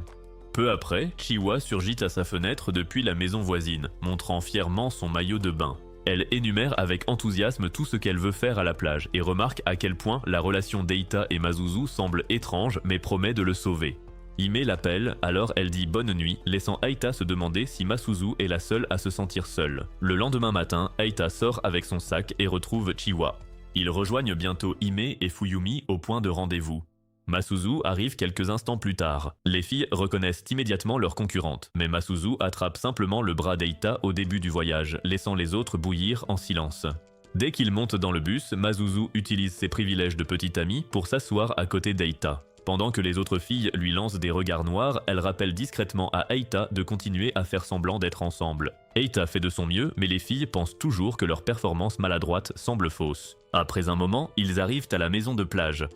Peu après, Chiwa surgit à sa fenêtre depuis la maison voisine, montrant fièrement son maillot de bain. Elle énumère avec enthousiasme tout ce qu'elle veut faire à la plage et remarque à quel point la relation d'Eita et Masuzu semble étrange mais promet de le sauver. Hime l'appelle, alors elle dit bonne nuit, laissant Eita se demander si Masuzu est la seule à se sentir seule. Le lendemain matin, Eita sort avec son sac et retrouve Chiwa. Ils rejoignent bientôt Hime et Fuyumi au point de rendez-vous. Masuzu arrive quelques instants plus tard. Les filles reconnaissent immédiatement leur concurrente, mais Masuzu attrape simplement le bras d'Eita au début du voyage, laissant les autres bouillir en silence. Dès qu'ils montent dans le bus, Masuzu utilise ses privilèges de petite amie pour s'asseoir à côté d'Eita. Pendant que les autres filles lui lancent des regards noirs, elle rappelle discrètement à Eita de continuer à faire semblant d'être ensemble. Eita fait de son mieux, mais les filles pensent toujours que leur performance maladroite semble fausse. Après un moment, ils arrivent à la maison de plage.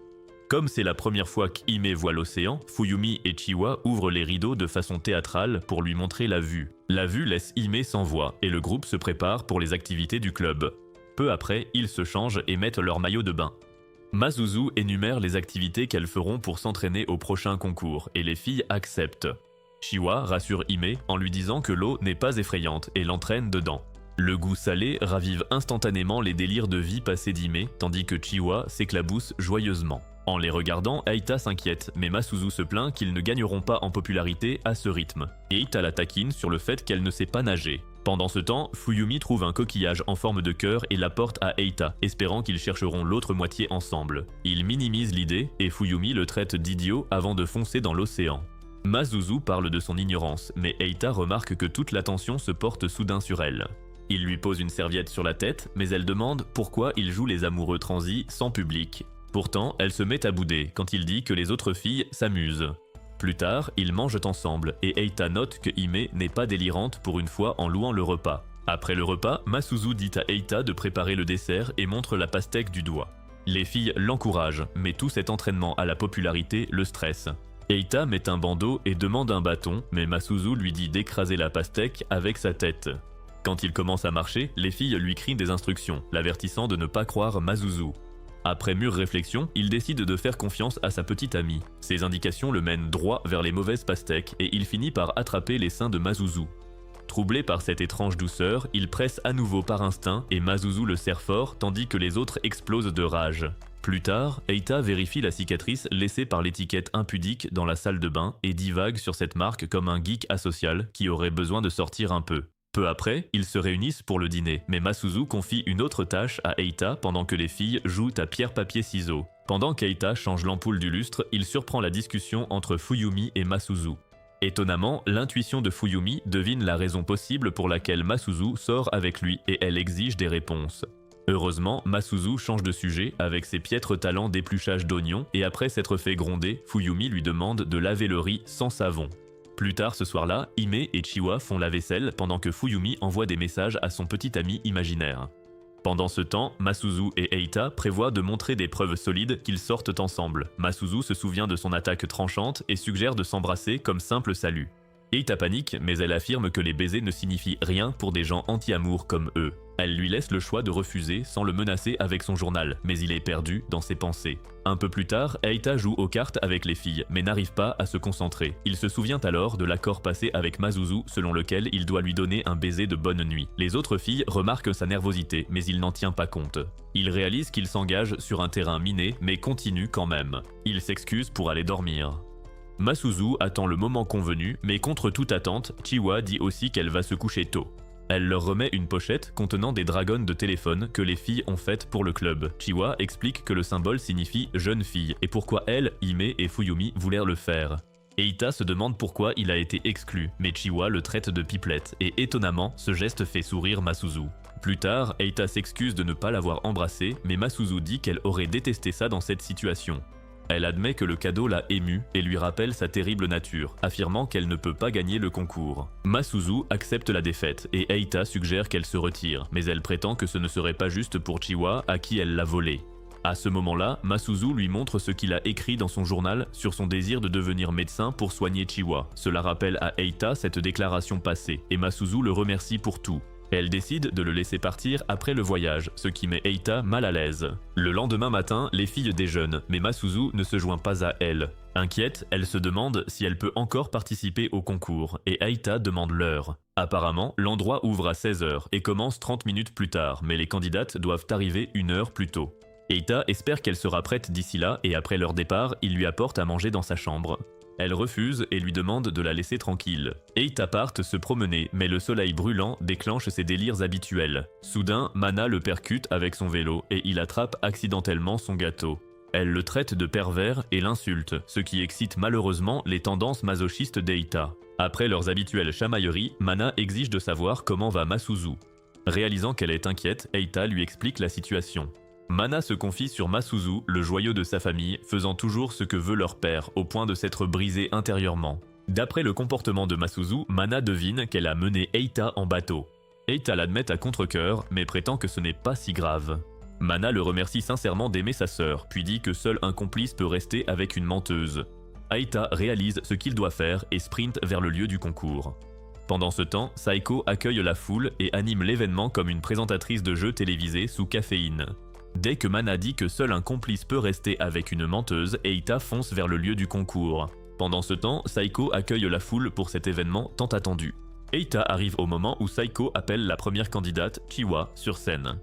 Comme c'est la première fois qu'Hime voit l'océan, Fuyumi et Chiwa ouvrent les rideaux de façon théâtrale pour lui montrer la vue. La vue laisse Hime sans voix et le groupe se prépare pour les activités du club. Peu après, ils se changent et mettent leur maillot de bain. Masuzu énumère les activités qu'elles feront pour s'entraîner au prochain concours et les filles acceptent. Chiwa rassure Hime en lui disant que l'eau n'est pas effrayante et l'entraîne dedans. Le goût salé ravive instantanément les délires de vie passés d'Hime, tandis que Chiwa s'éclabousse joyeusement. En les regardant, Eita s'inquiète, mais Masuzu se plaint qu'ils ne gagneront pas en popularité à ce rythme. Eita la taquine sur le fait qu'elle ne sait pas nager. Pendant ce temps, Fuyumi trouve un coquillage en forme de cœur et l'apporte à Eita, espérant qu'ils chercheront l'autre moitié ensemble. Il minimise l'idée et Fuyumi le traite d'idiot avant de foncer dans l'océan. Masuzu parle de son ignorance, mais Eita remarque que toute l'attention se porte soudain sur elle. Il lui pose une serviette sur la tête, mais elle demande pourquoi il joue les amoureux transis sans public. Pourtant, elle se met à bouder quand il dit que les autres filles s'amusent. Plus tard, ils mangent ensemble et Eita note que Hime n'est pas délirante pour une fois en louant le repas. Après le repas, Masuzu dit à Eita de préparer le dessert et montre la pastèque du doigt. Les filles l'encouragent, mais tout cet entraînement à la popularité le stresse. Eita met un bandeau et demande un bâton, mais Masuzu lui dit d'écraser la pastèque avec sa tête. Quand il commence à marcher, les filles lui crient des instructions, l'avertissant de ne pas croire Masuzu. Après mûre réflexion, il décide de faire confiance à sa petite amie. Ses indications le mènent droit vers les mauvaises pastèques et il finit par attraper les seins de Masuzu. Troublé par cette étrange douceur, il presse à nouveau par instinct et Masuzu le serre fort tandis que les autres explosent de rage. Plus tard, Eita vérifie la cicatrice laissée par l'étiquette impudique dans la salle de bain et divague sur cette marque comme un geek asocial qui aurait besoin de sortir un peu. Peu après, ils se réunissent pour le dîner, mais Masuzu confie une autre tâche à Eita pendant que les filles jouent à pierre-papier-ciseaux. Pendant qu'Eita change l'ampoule du lustre, il surprend la discussion entre Fuyumi et Masuzu. Étonnamment, l'intuition de Fuyumi devine la raison possible pour laquelle Masuzu sort avec lui et elle exige des réponses. Heureusement, Masuzu change de sujet avec ses piètres talents d'épluchage d'oignons et après s'être fait gronder, Fuyumi lui demande de laver le riz sans savon. Plus tard ce soir-là, Hime et Chiwa font la vaisselle pendant que Fuyumi envoie des messages à son petit ami imaginaire. Pendant ce temps, Masuzu et Eita prévoient de montrer des preuves solides qu'ils sortent ensemble. Masuzu se souvient de son attaque tranchante et suggère de s'embrasser comme simple salut. Eita panique, mais elle affirme que les baisers ne signifient rien pour des gens anti-amour comme eux. Elle lui laisse le choix de refuser sans le menacer avec son journal, mais il est perdu dans ses pensées. Un peu plus tard, Eita joue aux cartes avec les filles, mais n'arrive pas à se concentrer. Il se souvient alors de l'accord passé avec Masuzu selon lequel il doit lui donner un baiser de bonne nuit. Les autres filles remarquent sa nervosité, mais il n'en tient pas compte. Il réalise qu'il s'engage sur un terrain miné, mais continue quand même. Il s'excuse pour aller dormir. Masuzu attend le moment convenu, mais contre toute attente, Chiwa dit aussi qu'elle va se coucher tôt. Elle leur remet une pochette contenant des dragons de téléphone que les filles ont faites pour le club. Chiwa explique que le symbole signifie « jeune fille » et pourquoi elle, Hime et Fuyumi voulèrent le faire. Eita se demande pourquoi il a été exclu, mais Chiwa le traite de pipelette et étonnamment, ce geste fait sourire Masuzu. Plus tard, Eita s'excuse de ne pas l'avoir embrassé, mais Masuzu dit qu'elle aurait détesté ça dans cette situation. Elle admet que le cadeau l'a émue et lui rappelle sa terrible nature, affirmant qu'elle ne peut pas gagner le concours. Masuzu accepte la défaite et Eita suggère qu'elle se retire, mais elle prétend que ce ne serait pas juste pour Chiwa à qui elle l'a volé. À ce moment-là, Masuzu lui montre ce qu'il a écrit dans son journal sur son désir de devenir médecin pour soigner Chiwa. Cela rappelle à Eita cette déclaration passée et Masuzu le remercie pour tout. Elle décide de le laisser partir après le voyage, ce qui met Eita mal à l'aise. Le lendemain matin, les filles déjeunent, mais Masuzu ne se joint pas à elles. Inquiète, elle se demande si elle peut encore participer au concours, et Eita demande l'heure. Apparemment, l'endroit ouvre à 16h et commence 30 minutes plus tard, mais les candidates doivent arriver 1 heure plus tôt. Eita espère qu'elle sera prête d'ici là et après leur départ, il lui apporte à manger dans sa chambre. Elle refuse et lui demande de la laisser tranquille. Eita part se promener, mais le soleil brûlant déclenche ses délires habituels. Soudain, Mana le percute avec son vélo et il attrape accidentellement son gâteau. Elle le traite de pervers et l'insulte, ce qui excite malheureusement les tendances masochistes d'Eita. Après leurs habituelles chamailleries, Mana exige de savoir comment va Masuzu. Réalisant qu'elle est inquiète, Eita lui explique la situation. Mana se confie sur Masuzu, le joyau de sa famille, faisant toujours ce que veut leur père, au point de s'être brisé intérieurement. D'après le comportement de Masuzu, Mana devine qu'elle a mené Eita en bateau. Eita l'admet à contre-cœur, mais prétend que ce n'est pas si grave. Mana le remercie sincèrement d'aimer sa sœur, puis dit que seul un complice peut rester avec une menteuse. Eita réalise ce qu'il doit faire et sprinte vers le lieu du concours. Pendant ce temps, Saeko accueille la foule et anime l'événement comme une présentatrice de jeux télévisés sous caféine. Dès que Mana dit que seul un complice peut rester avec une menteuse, Eita fonce vers le lieu du concours. Pendant ce temps, Saeko accueille la foule pour cet événement tant attendu. Eita arrive au moment où Saeko appelle la première candidate, Chiwa, sur scène.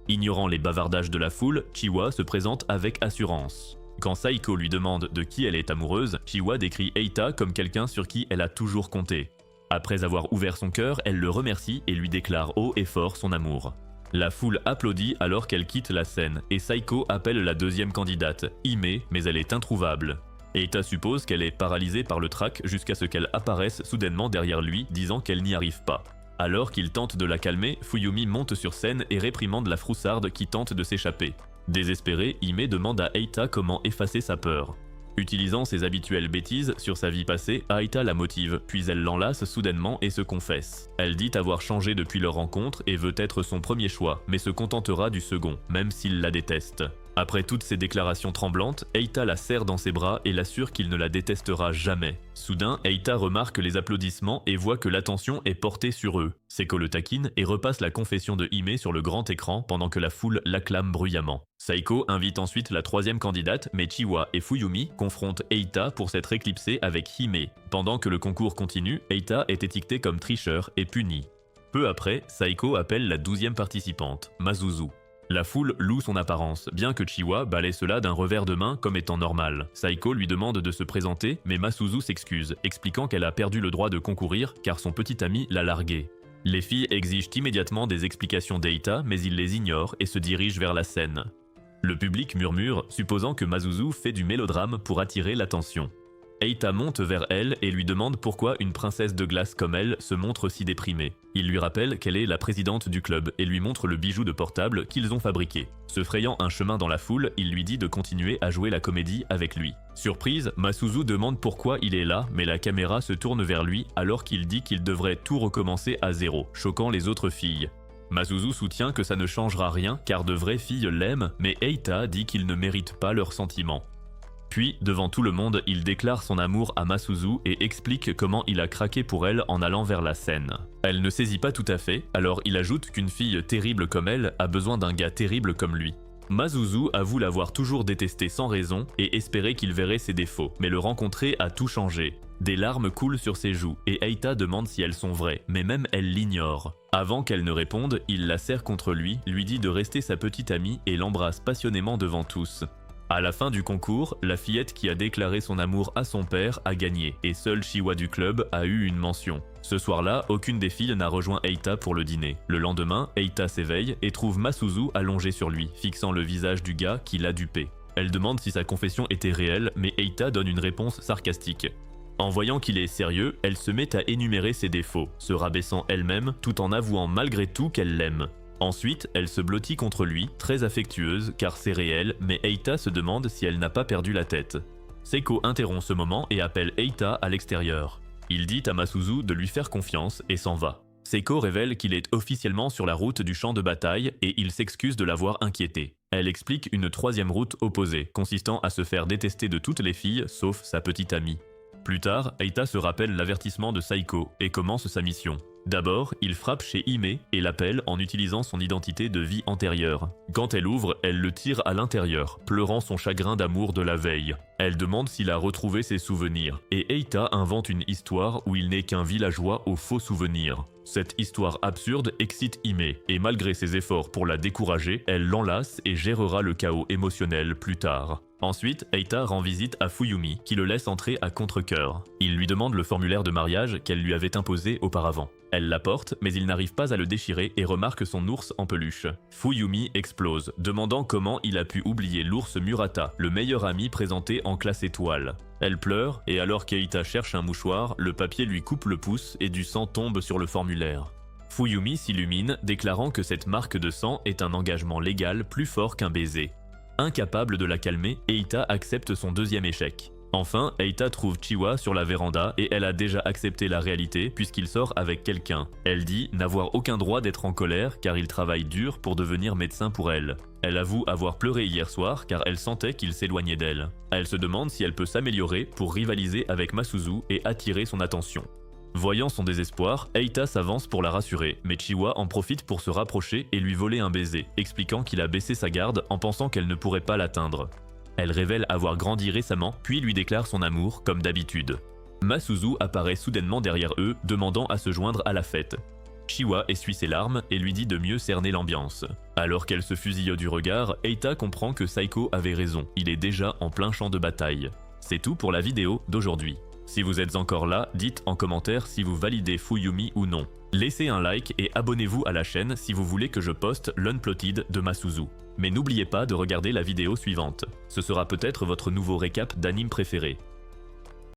Ignorant les bavardages de la foule, Chiwa se présente avec assurance. Quand Saeko lui demande de qui elle est amoureuse, Chiwa décrit Eita comme quelqu'un sur qui elle a toujours compté. Après avoir ouvert son cœur, elle le remercie et lui déclare haut et fort son amour. La foule applaudit alors qu'elle quitte la scène et Saeko appelle la deuxième candidate, Hime, mais elle est introuvable. Eita suppose qu'elle est paralysée par le trac jusqu'à ce qu'elle apparaisse soudainement derrière lui, disant qu'elle n'y arrive pas. Alors qu'il tente de la calmer, Fuyumi monte sur scène et réprimande la froussarde qui tente de s'échapper. Désespérée, Hime demande à Eita comment effacer sa peur. Utilisant ses habituelles bêtises sur sa vie passée, Eita la motive, puis elle l'enlace soudainement et se confesse. Elle dit avoir changé depuis leur rencontre et veut être son premier choix, mais se contentera du second, même s'il la déteste. Après toutes ces déclarations tremblantes, Eita la serre dans ses bras et l'assure qu'il ne la détestera jamais. Soudain, Eita remarque les applaudissements et voit que l'attention est portée sur eux. Seiko le taquine et repasse la confession de Hime sur le grand écran pendant que la foule l'acclame bruyamment. Saeko invite ensuite la troisième candidate, mais Chiwa et Fuyumi confrontent Eita pour s'être éclipsée avec Hime. Pendant que le concours continue, Eita est étiqueté comme tricheur et puni. Peu après, Saeko appelle la 12e participante, Masuzu. La foule loue son apparence, bien que Chiwa balaie cela d'un revers de main comme étant normal. Saeko lui demande de se présenter, mais Masuzu s'excuse, expliquant qu'elle a perdu le droit de concourir car son petit ami l'a larguée. Les filles exigent immédiatement des explications d'Eita, mais il les ignore et se dirige vers la scène. Le public murmure, supposant que Masuzu fait du mélodrame pour attirer l'attention. Eita monte vers elle et lui demande pourquoi une princesse de glace comme elle se montre si déprimée. Il lui rappelle qu'elle est la présidente du club et lui montre le bijou de portable qu'ils ont fabriqué. Se frayant un chemin dans la foule, il lui dit de continuer à jouer la comédie avec lui. Surprise, Masuzu demande pourquoi il est là, mais la caméra se tourne vers lui alors qu'il dit qu'il devrait tout recommencer à zéro, choquant les autres filles. Masuzu soutient que ça ne changera rien car de vraies filles l'aiment, mais Eita dit qu'il ne mérite pas leurs sentiments. Puis, devant tout le monde, il déclare son amour à Masuzu et explique comment il a craqué pour elle en allant vers la scène. Elle ne saisit pas tout à fait, alors il ajoute qu'une fille terrible comme elle a besoin d'un gars terrible comme lui. Masuzu avoue l'avoir toujours détesté sans raison et espérait qu'il verrait ses défauts, mais le rencontrer a tout changé. Des larmes coulent sur ses joues et Eita demande si elles sont vraies, mais même elle l'ignore. Avant qu'elle ne réponde, il la serre contre lui dit de rester sa petite amie et l'embrasse passionnément devant tous. À la fin du concours, la fillette qui a déclaré son amour à son père a gagné et seule Chiwa du club a eu une mention. Ce soir-là, aucune des filles n'a rejoint Eita pour le dîner. Le lendemain, Eita s'éveille et trouve Masuzu allongé sur lui, fixant le visage du gars qui l'a dupé. Elle demande si sa confession était réelle, mais Eita donne une réponse sarcastique. En voyant qu'il est sérieux, elle se met à énumérer ses défauts, se rabaissant elle-même tout en avouant malgré tout qu'elle l'aime. Ensuite, elle se blottit contre lui, très affectueuse car c'est réel, mais Eita se demande si elle n'a pas perdu la tête. Seiko interrompt ce moment et appelle Eita à l'extérieur. Il dit à Masuzu de lui faire confiance et s'en va. Seiko révèle qu'il est officiellement sur la route du champ de bataille et il s'excuse de l'avoir inquiété. Elle explique une troisième route opposée, consistant à se faire détester de toutes les filles sauf sa petite amie. Plus tard, Eita se rappelle l'avertissement de Saiko et commence sa mission. D'abord, il frappe chez Hime et l'appelle en utilisant son identité de vie antérieure. Quand elle ouvre, elle le tire à l'intérieur, pleurant son chagrin d'amour de la veille. Elle demande s'il a retrouvé ses souvenirs, et Eita invente une histoire où il n'est qu'un villageois aux faux souvenirs. Cette histoire absurde excite Hime, et malgré ses efforts pour la décourager, elle l'enlace et gérera le chaos émotionnel plus tard. Ensuite, Eita rend visite à Fuyumi, qui le laisse entrer à contre-cœur. Il lui demande le formulaire de mariage qu'elle lui avait imposé auparavant. Elle l'apporte, mais il n'arrive pas à le déchirer et remarque son ours en peluche. Fuyumi explose, demandant comment il a pu oublier l'ours Murata, le meilleur ami présenté en classe étoile. Elle pleure, et alors qu'Eita cherche un mouchoir, le papier lui coupe le pouce et du sang tombe sur le formulaire. Fuyumi s'illumine, déclarant que cette marque de sang est un engagement légal plus fort qu'un baiser. Incapable de la calmer, Eita accepte son deuxième échec. Enfin, Eita trouve Chiwa sur la véranda et elle a déjà accepté la réalité puisqu'il sort avec quelqu'un. Elle dit n'avoir aucun droit d'être en colère car il travaille dur pour devenir médecin pour elle. Elle avoue avoir pleuré hier soir car elle sentait qu'il s'éloignait d'elle. Elle se demande si elle peut s'améliorer pour rivaliser avec Masuzu et attirer son attention. Voyant son désespoir, Eita s'avance pour la rassurer, mais Chiwa en profite pour se rapprocher et lui voler un baiser, expliquant qu'il a baissé sa garde en pensant qu'elle ne pourrait pas l'atteindre. Elle révèle avoir grandi récemment, puis lui déclare son amour, comme d'habitude. Masuzu apparaît soudainement derrière eux, demandant à se joindre à la fête. Chiwa essuie ses larmes et lui dit de mieux cerner l'ambiance. Alors qu'elle se fusille du regard, Eita comprend que Saiko avait raison, il est déjà en plein champ de bataille. C'est tout pour la vidéo d'aujourd'hui. Si vous êtes encore là, dites en commentaire si vous validez Fuyumi ou non. Laissez un like et abonnez-vous à la chaîne si vous voulez que je poste l'Unplotted de Masuzu. Mais n'oubliez pas de regarder la vidéo suivante. Ce sera peut-être votre nouveau récap d'anime préféré.